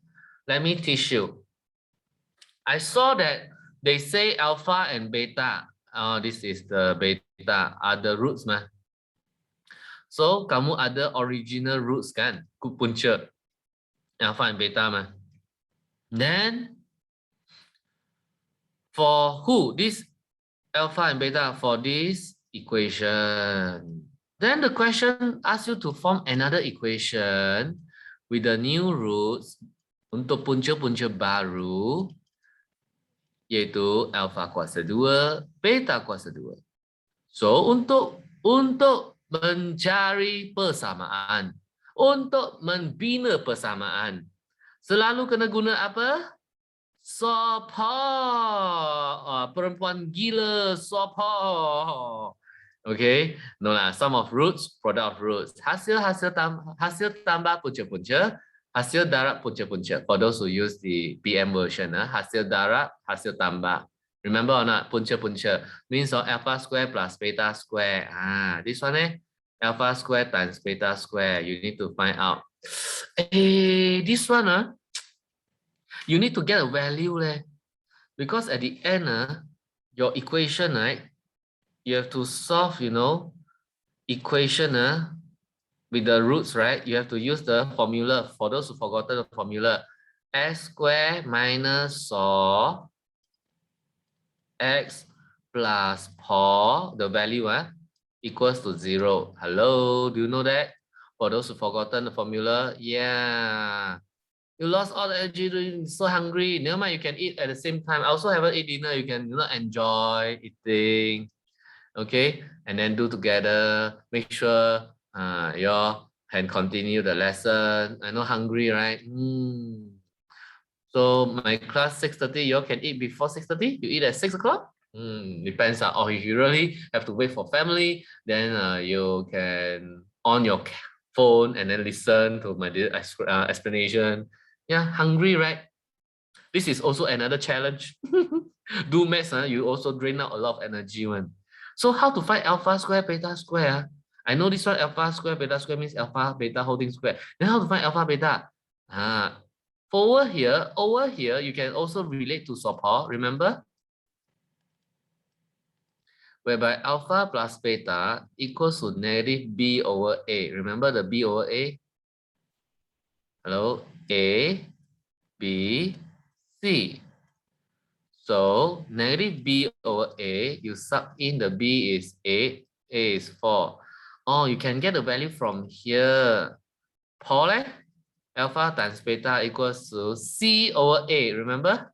Let me teach you. I saw that they say alpha and beta. This is the beta, are the roots mah. So, kamu ada original roots kan? Punca. Alpha and beta mah. Then, for who? This alpha and beta for this equation. Then the question asks you to form another equation with the new roots untuk punca-punca baru, yaitu alpha kuasa 2, beta kuasa 2. So, untuk mencari persamaan, untuk membina persamaan, selalu kena guna apa? Support. Perempuan gila support. Okay, no lah. Sum of roots, product of roots. Hasil tambah punca-punca, hasil darab punca-punca. For those who use the PM version, hasil darab, hasil tambah. Remember or not? Punca-punca means alpha square plus beta square. This one alpha square times beta square. You need to find out. This one you need to get a value because at the end your equation, right, you have to solve, equation with the roots, right? You have to use the formula. For those who forgotten the formula, x squared minus saw x plus paw, the value equals to 0. Hello, do you know that? For those who forgotten the formula, yeah. You lost all the energy, so hungry. Never mind, you can eat at the same time. I also haven't eat dinner. You can enjoy eating. Okay, and then do together. Make sure you can continue the lesson. I know hungry, right? So my class 6:30, you all can eat before 6:30? You eat at 6 o'clock? Depends. Or if you really have to wait for family, then you can on your phone and then listen to my explanation. Yeah, hungry, right? This is also another challenge. Do maths, you also drain out a lot of energy one. So how to find alpha square, beta square? I know this one alpha square, beta square means alpha, beta holding square. Then how to find alpha, beta? Over here, you can also relate to support, remember? Whereby alpha plus beta equals to negative b over a. Remember the b over a? Hello? A, b, c. So negative b over a, you sub in the b is 8, a is 4. Oh, you can get the value from here. Paul, alpha times beta equals to c over a, remember?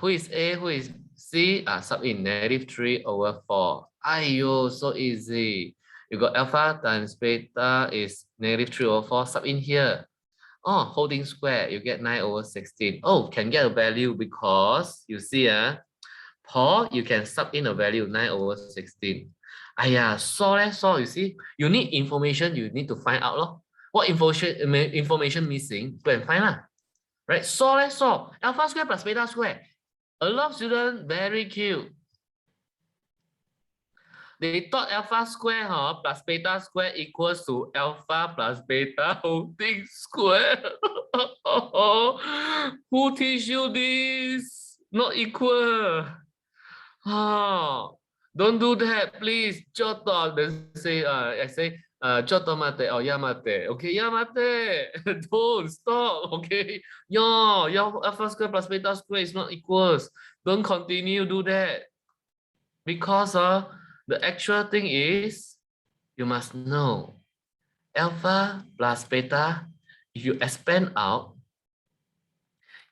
Who is a, who is c? Sub in negative 3 over 4. Ayo, so easy. You got alpha times beta is negative 3 over 4, sub in here. Oh, holding square, you get 9 over 16. Oh, can get a value because you see, Paul, you can sub in a value 9 over 16. So you see, you need information, you need to find out. What information missing? Go and find lah. Right? So alpha square plus beta square. A lot of students very cute. They thought alpha square plus beta square equals to alpha plus beta holding square. Who teach you this? Not equal. Don't do that, please. Joto, they say, I say, Joto mate or Yamate. Okay, Yamate. Don't stop. Okay. Your alpha square plus beta square is not equals. Don't continue do that. Because the actual thing is, you must know alpha plus beta, if you expand out,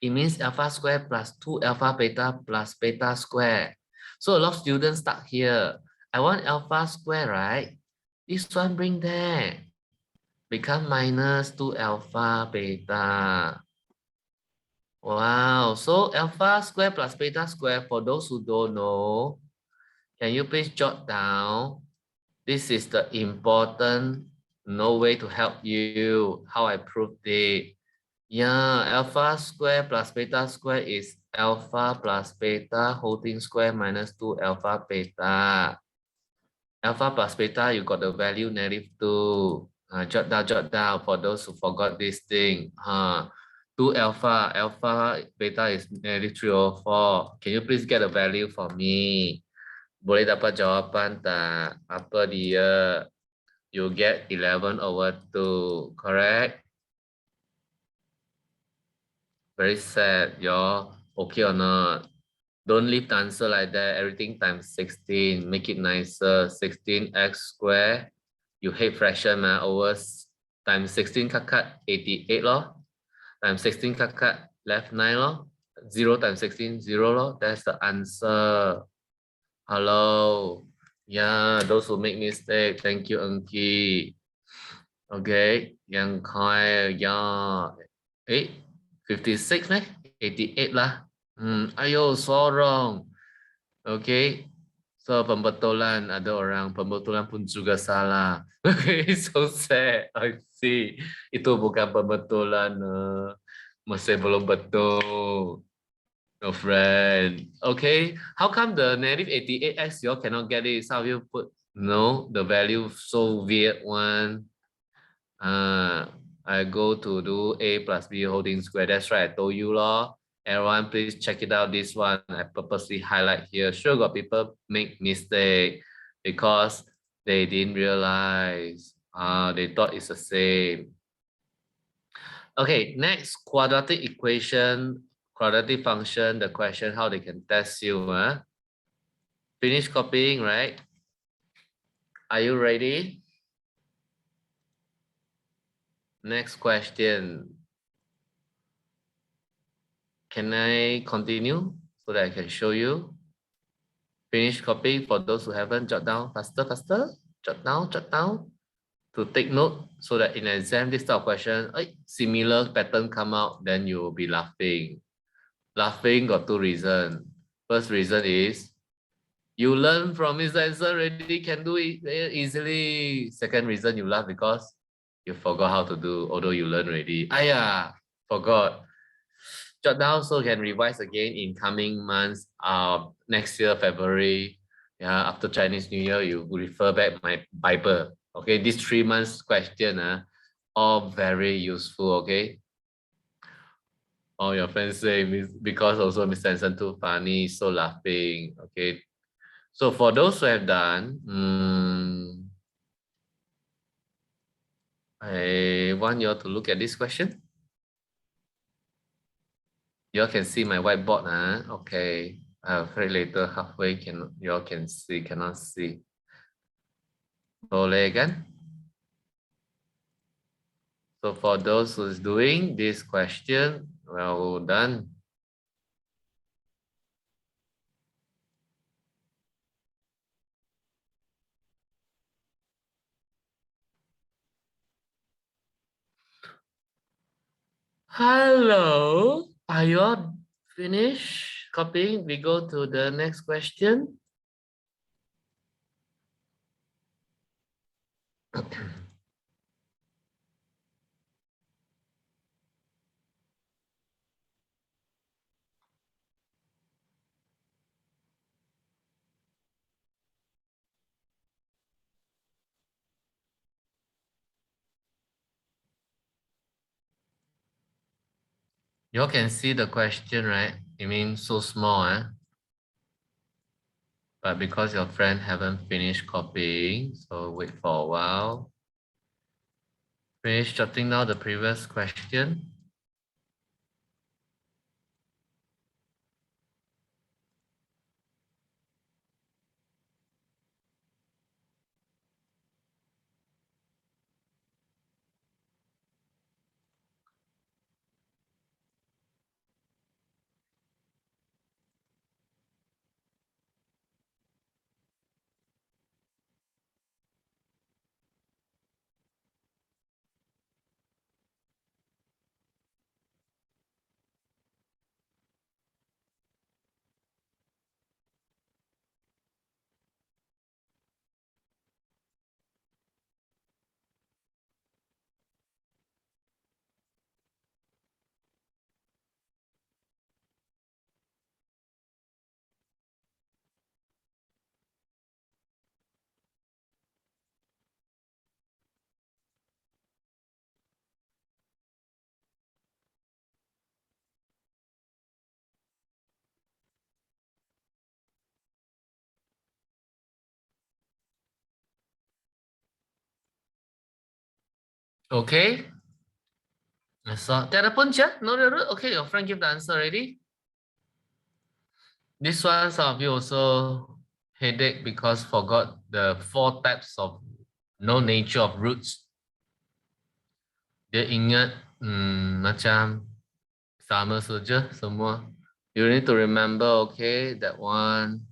it means alpha square plus 2 alpha beta plus beta square. So a lot of students start here. I want alpha square, right? This one bring there. Become minus 2 alpha beta. Wow, so alpha square plus beta square, for those who don't know, can you please jot down? This is the important way to help you, how I proved it. Yeah, alpha square plus beta square is alpha plus beta holding square minus 2 alpha beta. Alpha plus beta, you got the value negative 2. Jot down for those who forgot this thing. 2 alpha beta is negative 3 over 4. Can you please get a value for me? Boleh dapat jawapan tak? Apa dia? You get 11 over 2, correct? Very sad, y'all. Okay or not? Don't leave the answer like that. Everything times 16. Make it nicer. 16x squared. You hate fraction, over times 16 cut 88 lor. Times 16 cut left 9 lor. 0 times 16, 0 lor. That's the answer. Hello. Yeah, those who make mistake. Thank you, Enki. Okay, yang kaya, yeah. 56 meh? 88 lah. Ayo, so wrong. Okay, so pembetulan ada orang, pembetulan pun juga salah. Okay, so sad. I see. Itu bukan pembetulan. Masih belum betul. No friend. Okay, how come the negative 88x you all cannot get it? Some of you put the value so weird one. I go to do a plus b holding square. That's right, I told you lor. Everyone, please check it out. This one I purposely highlight here. Sure, got people make mistake because they didn't realize. They thought it's the same. Okay, next quadratic equation, quadratic function, the question how they can test you. Finish copying, right? Are you ready? Next question. Can I continue so that I can show you? Finish copying for those who haven't, jot down faster, faster. Jot down to take note so that in exam, this type of question, similar pattern come out, then you will be laughing. Laughing got two reasons. First reason is you learn from his answer already, can do it easily. Second reason you laugh because you forgot how to do, although you learn already. Ayah, forgot. Jot down so can revise again in coming months. Next year, February, yeah, after Chinese New Year, you refer back my Bible. Okay, these 3 months question, all very useful. Okay. All your friends say because also Mr. Anson too funny, so laughing. Okay. So for those who have done, I want you all to look at this question. You all can see my whiteboard, okay. I'm afraid later halfway you all can see, cannot see. Boleh kan? So for those who's doing this question, well done. Hello, are you all finished copying? We go to the next question. You all can see the question, right? It means so small, But because your friend haven't finished copying, so wait for a while. Finish jotting down the previous question. Okay. So, tiada pun chat? No, okay, your friend give the answer already. This one, some of you also headache because forgot the 4 types of no nature of roots. Dia ingat macam sama saja semua. You need to remember, okay, that one.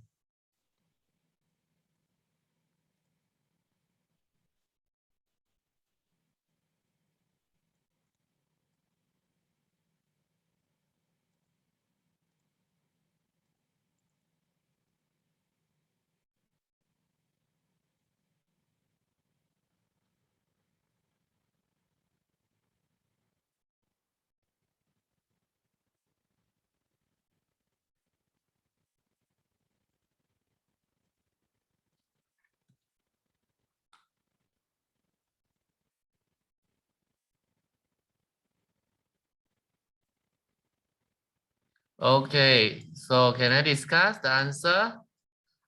Okay, so can I discuss the answer?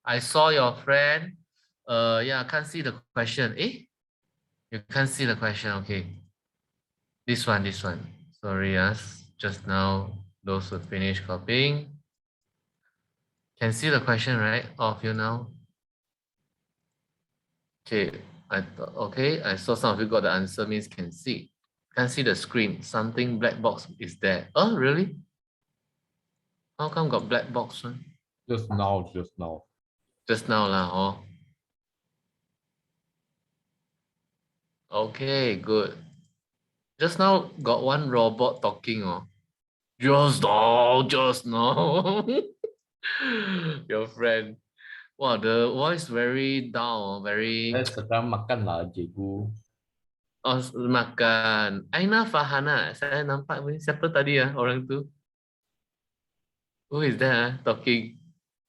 I saw your friend. Yeah, I can't see the question. You can't see the question. Okay. This one. Sorry, yes. Just now, those who finished copying can see the question, right? All of you now. Okay, okay. I saw some of you got the answer, means can see. Can see the screen. Something black box is there. Oh, really? How come got black box one? Just now. Just now lah. Oh. Okay, good. Just now got one robot talking. Oh. Just now. Your friend. Wow, the voice very down, very. Saya sedang makan lah, cikgu. Oh, makan. Aina Fahana. Saya nampak ni siapa tadi ya orang tu? Who is that talking?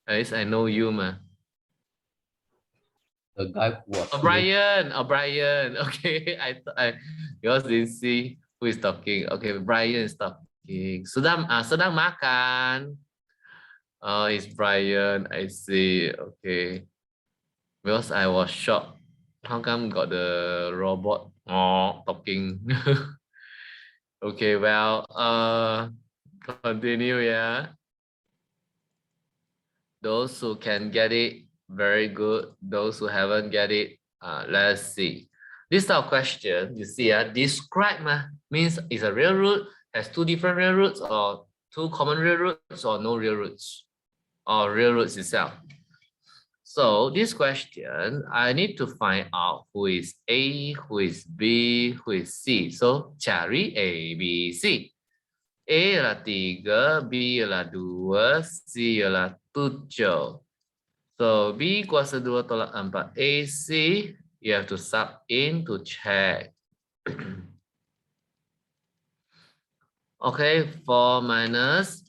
At least I know you mah. The guy who was O'Brien. O'Brien. Okay, I yours didn't see who is talking. Okay, Brian is talking. Sedang makan. Oh, it's Brian. I see. Okay. Because I was shocked. How come got the robot talking? Okay, well, continue, yeah. Those who can get it, very good. Those who haven't get it, let's see. This type of question, you see, describe means is a real root, has two different real roots, or two common real roots, or no real roots, or real roots itself. So this question, I need to find out who is A, who is B, who is C. So cari A, B, C. A ialah 3, B ialah 2, C ialah 7. So B kuasa 2 tolak 4 AC, you have to sub in to check. Okay, 4 minus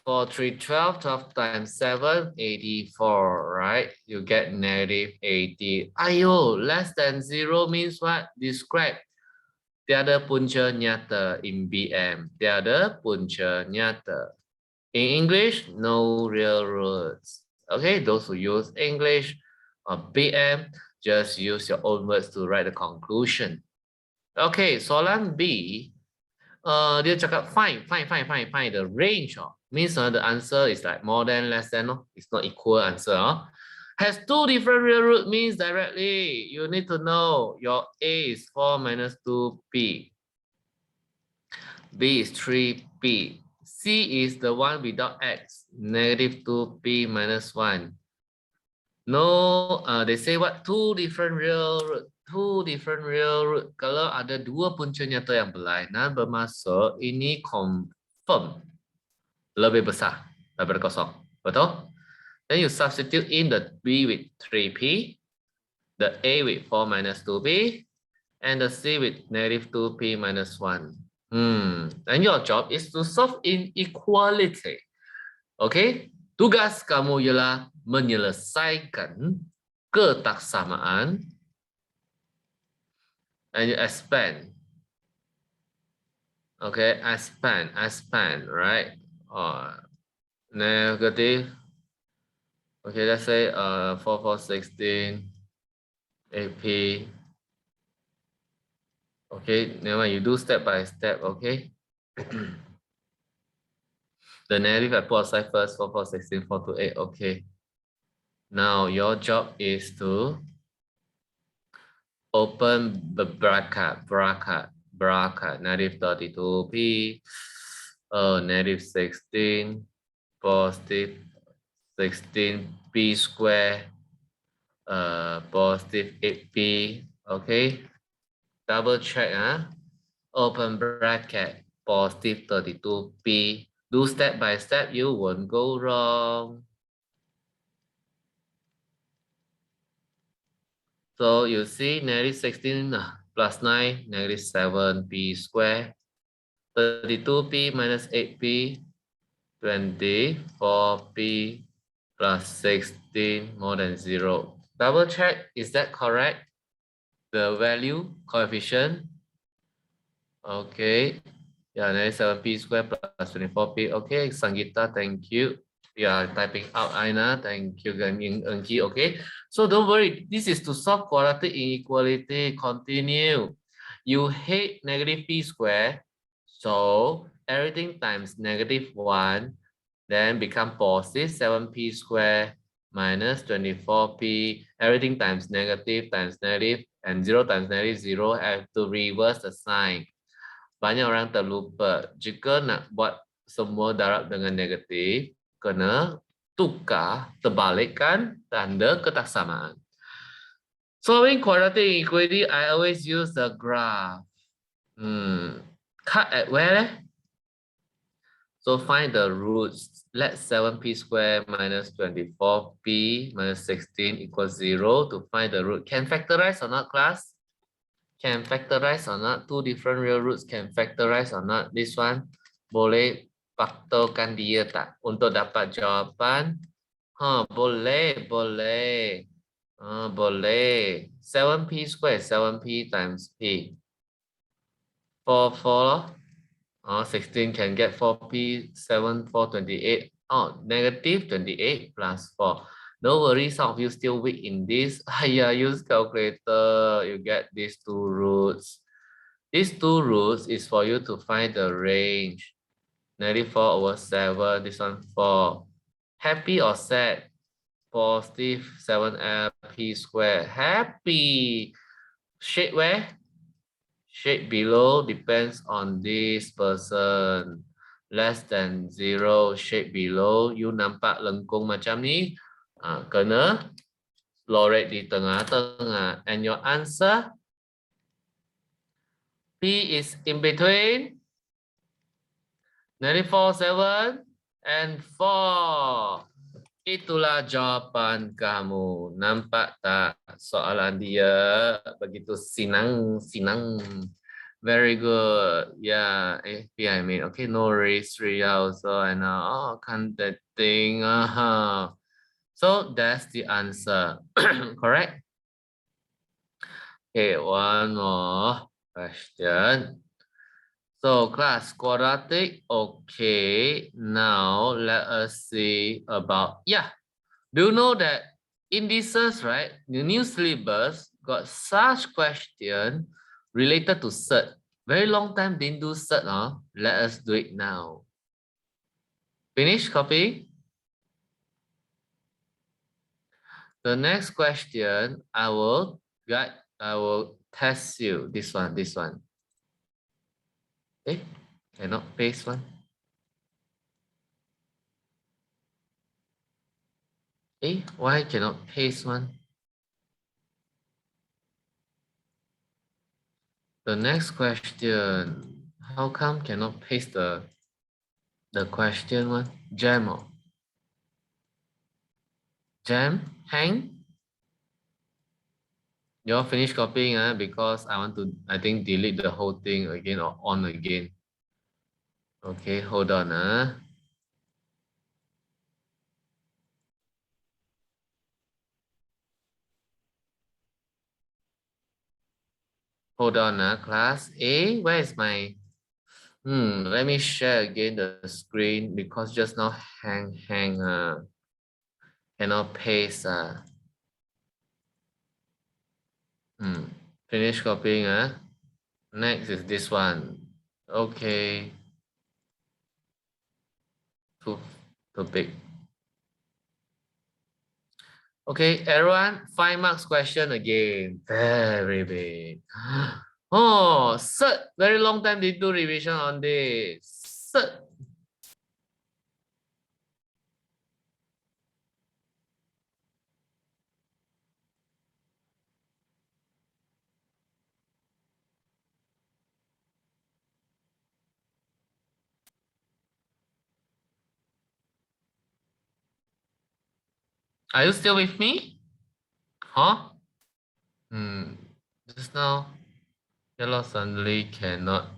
4, 3, 12, 12 times 7, 84, right? You get negative 80. Ayo, less than 0 means what? Describe. Tiada punca nyata in BM. Tiada punca nyata. In English, no real roots. Okay, those who use English or BM, just use your own words to write the conclusion. Okay, soalan B, dia cakap find the range. Means the answer is like more than, less than. It's not equal answer. Has two different real root means directly. You need to know your A is 4 minus 2p. B is 3p. C is the one without x, negative 2p minus 1. No, they say what? Two different real root. Kalau ada dua punca nyata yang berlainan bermaksud ini confirm lebih besar daripada kosong. Betul? Then you substitute in the B with 3p, the A with 4 minus 2p, and the C with negative 2p minus 1. And your job is to solve inequality. Okay? Tugas kamu ialah menyelesaikan ketaksamaan. And you expand. Okay, expand, right? Negative. Okay, let's say 4, 4, 16, AP. Okay, never mind, you do step by step, okay? The negative I put aside first, 4, 4, 16, 4 to 8, okay. Now your job is to open the bracket, negative 32p, negative 16, positive 16p square, positive 8p, okay? Double check, open bracket, positive 32p. Do step by step, you won't go wrong. So you see negative 16 plus 9, negative 7p square, 32p minus 8p, 24p plus 16 more than 0. Double check, is that correct? The value, coefficient? Okay. Yeah, negative 7p square plus 24p. Okay, Sangeeta, thank you. Yeah, typing out Aina, thank you, Enki. Okay, so don't worry, this is to solve quadratic inequality. Continue. You hate negative p square, So everything times -1, then become positive 7p squared minus 24p. Everything times negative, and 0 times negative 0. Have to reverse the sign. Banyak orang terlupa. Jika nak buat semua darab dengan negatif, kena tukar, terbalikkan tanda ketaksamaan. Solving quadratic equality, I always use the graph. Cut at where? So find the roots. Let 7p squared minus 24p minus 16 equals 0 to find the root. Can factorize or not, class? Can factorize or not? Two different real roots can factorize or not? This one boleh faktorkan dia tak untuk dapat jawapan? Boleh, boleh. Boleh. 7p squared, 7p times p. 4. 16 can get 4p, 7, 4, 28. Negative 28 plus 4. No worry, some of you still weak in this. Use calculator. You get these two roots. These two roots is for you to find the range. 94/7, this one 4. Happy or sad? Positive 7p squared. Happy. Shade where? Shade below depends on this person. Less than 0, shade below. You nampak lengkung macam ni. Kena lorate di tengah-tengah. And your answer? P is in between 94/7 and 4. Itulah jawapan kamu. Nampak tak soalan dia begitu senang. Very good. Yeah, I mean, okay, no race also. I know. Can't that thing. So that's the answer. Correct? Okay, one more question. So class quadratic, okay. Now let us see about, do you know that indices, right? The new syllabus got such question related to Sept. Very long time didn't do Sept, Let us do it now. Finish copy? The next question, I will test you. This one. Okay, cannot paste one. Why cannot paste one? The next question, how come cannot paste the question one? Jam or jam? Hang? You all finish copying because I want to, I think, delete the whole thing again or on again. Okay, hold on. Hold on, class. Where is my... let me share again the screen because just now hang, cannot paste. Finish copying. Next is this one. Okay. Too big. Okay, everyone, 5 marks question again. Very big. Sept. Very long time they do revision on this. Sept. Are you still with me? Just now, yellow suddenly cannot.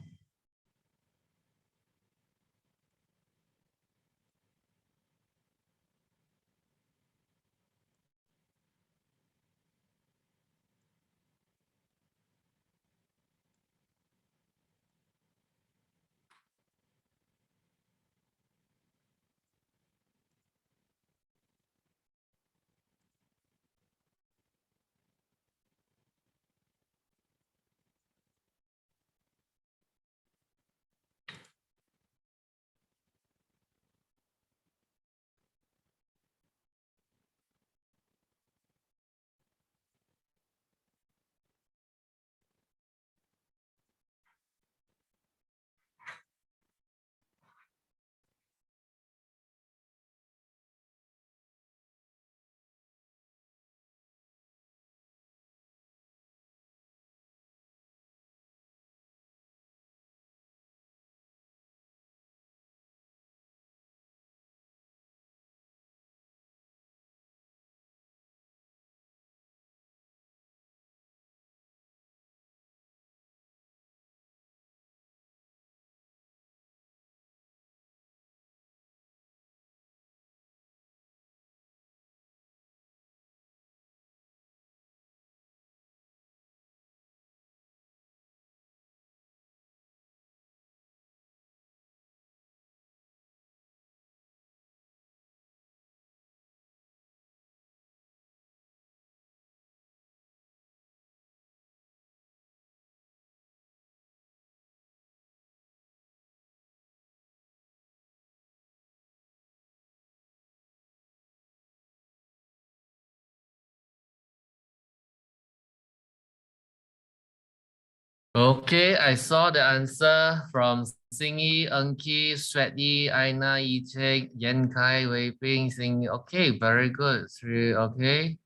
Okay, I saw the answer from Singy, Enki, Sweaty, Aina, Yichek, Yen Kai, Wei Ping, Singy. Okay, very good. Three, okay.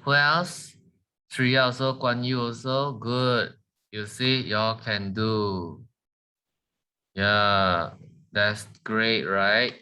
Who else? Three also, Guan Yu also. Good. You see, y'all can do. Yeah, that's great, right?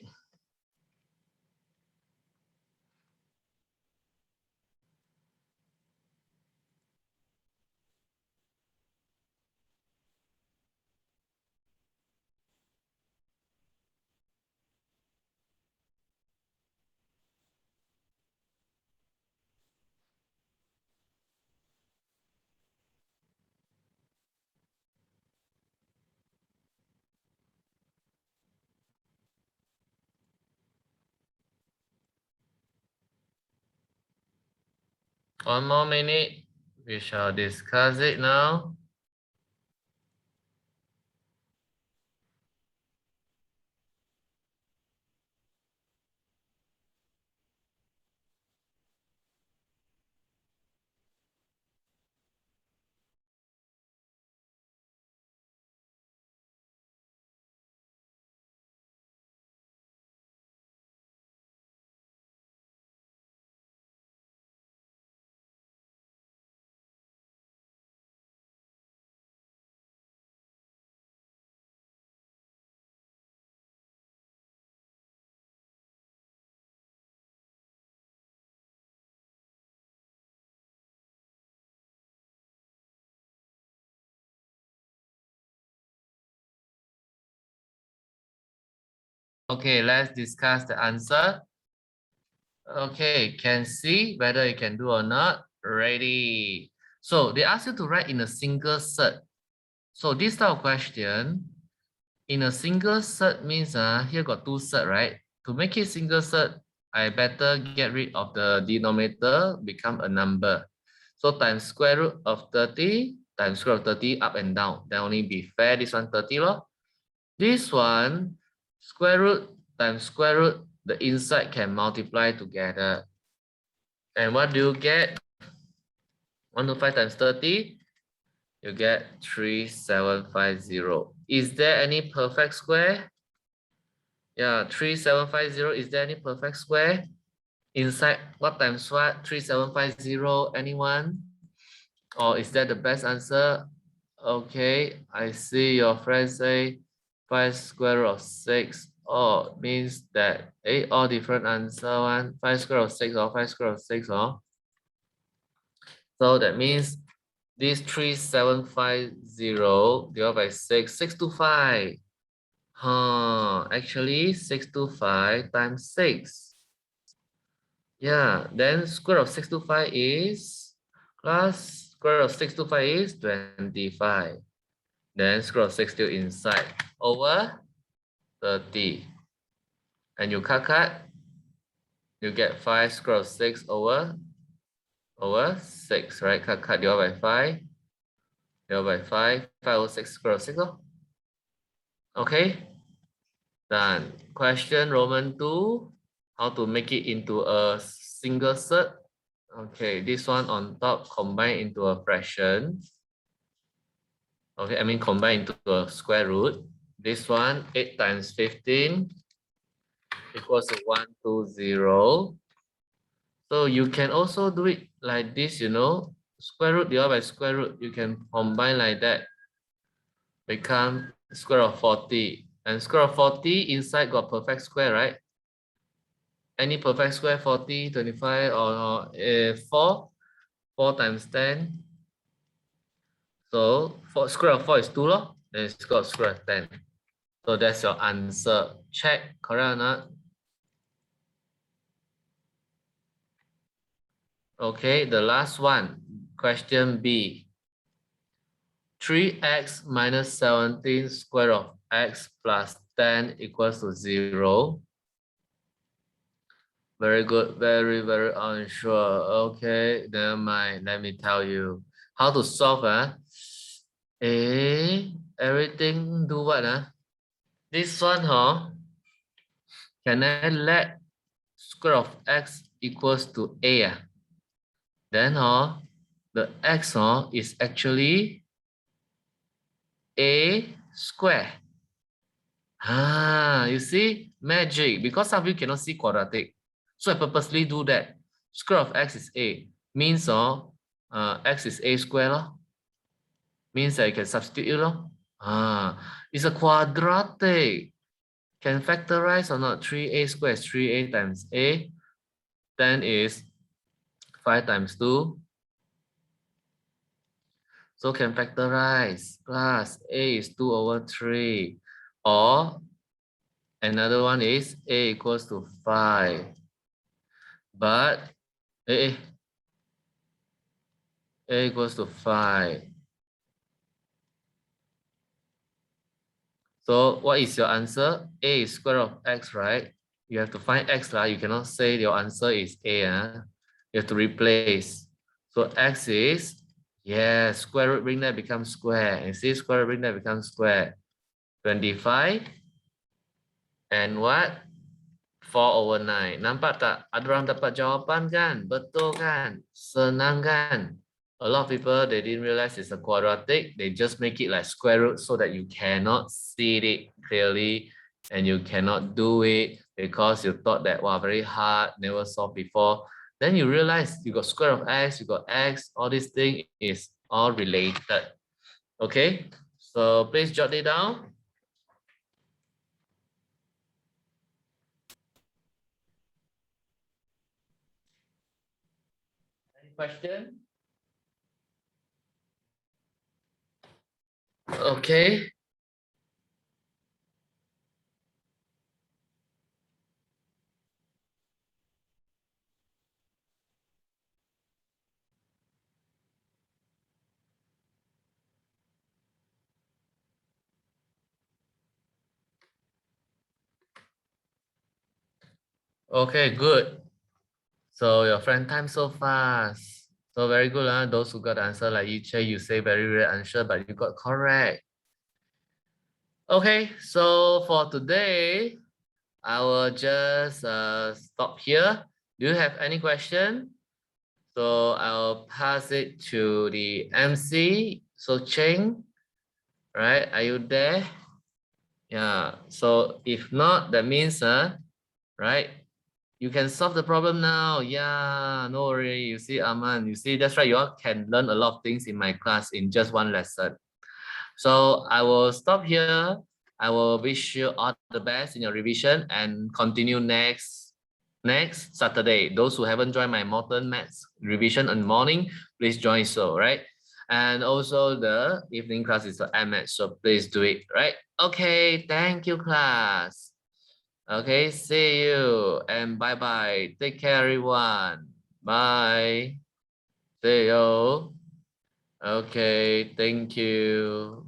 One more minute. We shall discuss it now. Okay, let's discuss the answer. Okay, can see whether you can do or not. Ready. So they ask you to write in a single cert. So this type of question, in a single cert means here got two cert, right? To make it single cert, I better get rid of the denominator, become a number. So times square root of 30 times square root of 30 up and down. Then only be fair, this one 30 lor. This one, square root times square root, the inside can multiply together. And what do you get? 125 times 30, you get 3750. Is there any perfect square? Yeah, 3750, is there any perfect square? Inside, what times what? 3750, anyone? Or is that the best answer? Okay, I see your friend say 5 square root of 6. Oh, means that all different answer one. 5 square root of 6 or 5 square root of 6 or. So that means this 3750 divided by 6, 625. Actually 625 times 6. Yeah, then square root of 625 is plus square root of 625 is 25. Then square root of 6 still inside over 30. And you cut, you get 5 square root of 6 over 6, right? Cut divided by 5. Divided by 5. 5 over 6 square root of 6. Oh. Okay. Done. Question Roman 2. How to make it into a single cert. Okay, this one on top combine into a fraction. Okay, I mean combine into a square root. This one 8 times 15 equals to 120. So you can also do it like this, you know. Square root divided by square root, you can combine like that. Become square root of 40. And square root of 40 inside got perfect square, right? Any perfect square, 40, 25, or 4. 4 times 10. So square root of 4 is 2 lor. Then it's got square root of 10. So that's your answer. Check, correct or not? Okay, the last one. Question B. 3x minus 17 square root of x plus 10 equals to 0. Very good, very, very unsure. Okay, never mind. Let me tell you how to solve. Everything do what? This one, can I let square root of x equals to a? Then, the x is actually a square. You see, magic. Because some of you cannot see quadratic, so I purposely do that. Square of x is a, means x is a square lor. Means I can substitute lor. It's a quadratic. Can factorize or not? 3a squared is 3a times a. 10 is 5 times 2. So can factorize. Plus a is 2 over 3. Or another one is a equals to 5. But a equals to 5. So what is your answer? A is square root of x, right? You have to find x, right? You cannot say your answer is a. You have to replace. So x is, yes, square root bring that becomes square. And see, square root bring that becomes square. 25 and what? 4 over 9. Nampak tak? Ada orang dapat jawapan kan? Betul kan? Senang kan? A lot of people, they didn't realize it's a quadratic. They just make it like square root so that you cannot see it clearly and you cannot do it because you thought that, wow, very hard, never solved before. Then you realize you got square of x, you got x, all these things is all related. Okay, so please jot it down. Any question? Okay. Okay, good. So your friend time so fast. So very good. Those who got the answer like you say very rare answer, but you got correct. Okay, so for today, I will just stop here. Do you have any question? So I'll pass it to the MC. So Cheng, right? Are you there? Yeah. So if not, that means right? You can solve the problem now. Yeah, no worry. You see, Aman, you see, that's right. You all can learn a lot of things in my class in just one lesson. So I will stop here. I will wish you all the best in your revision and continue next Saturday. Those who haven't joined my modern maths revision in the morning, please join so, right? And also the evening class is for maths, so please do it, right? Okay, thank you, class. Okay, see you and bye-bye. Take care, everyone. Bye. See you. Okay, thank you.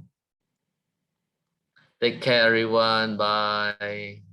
Take care, everyone. Bye.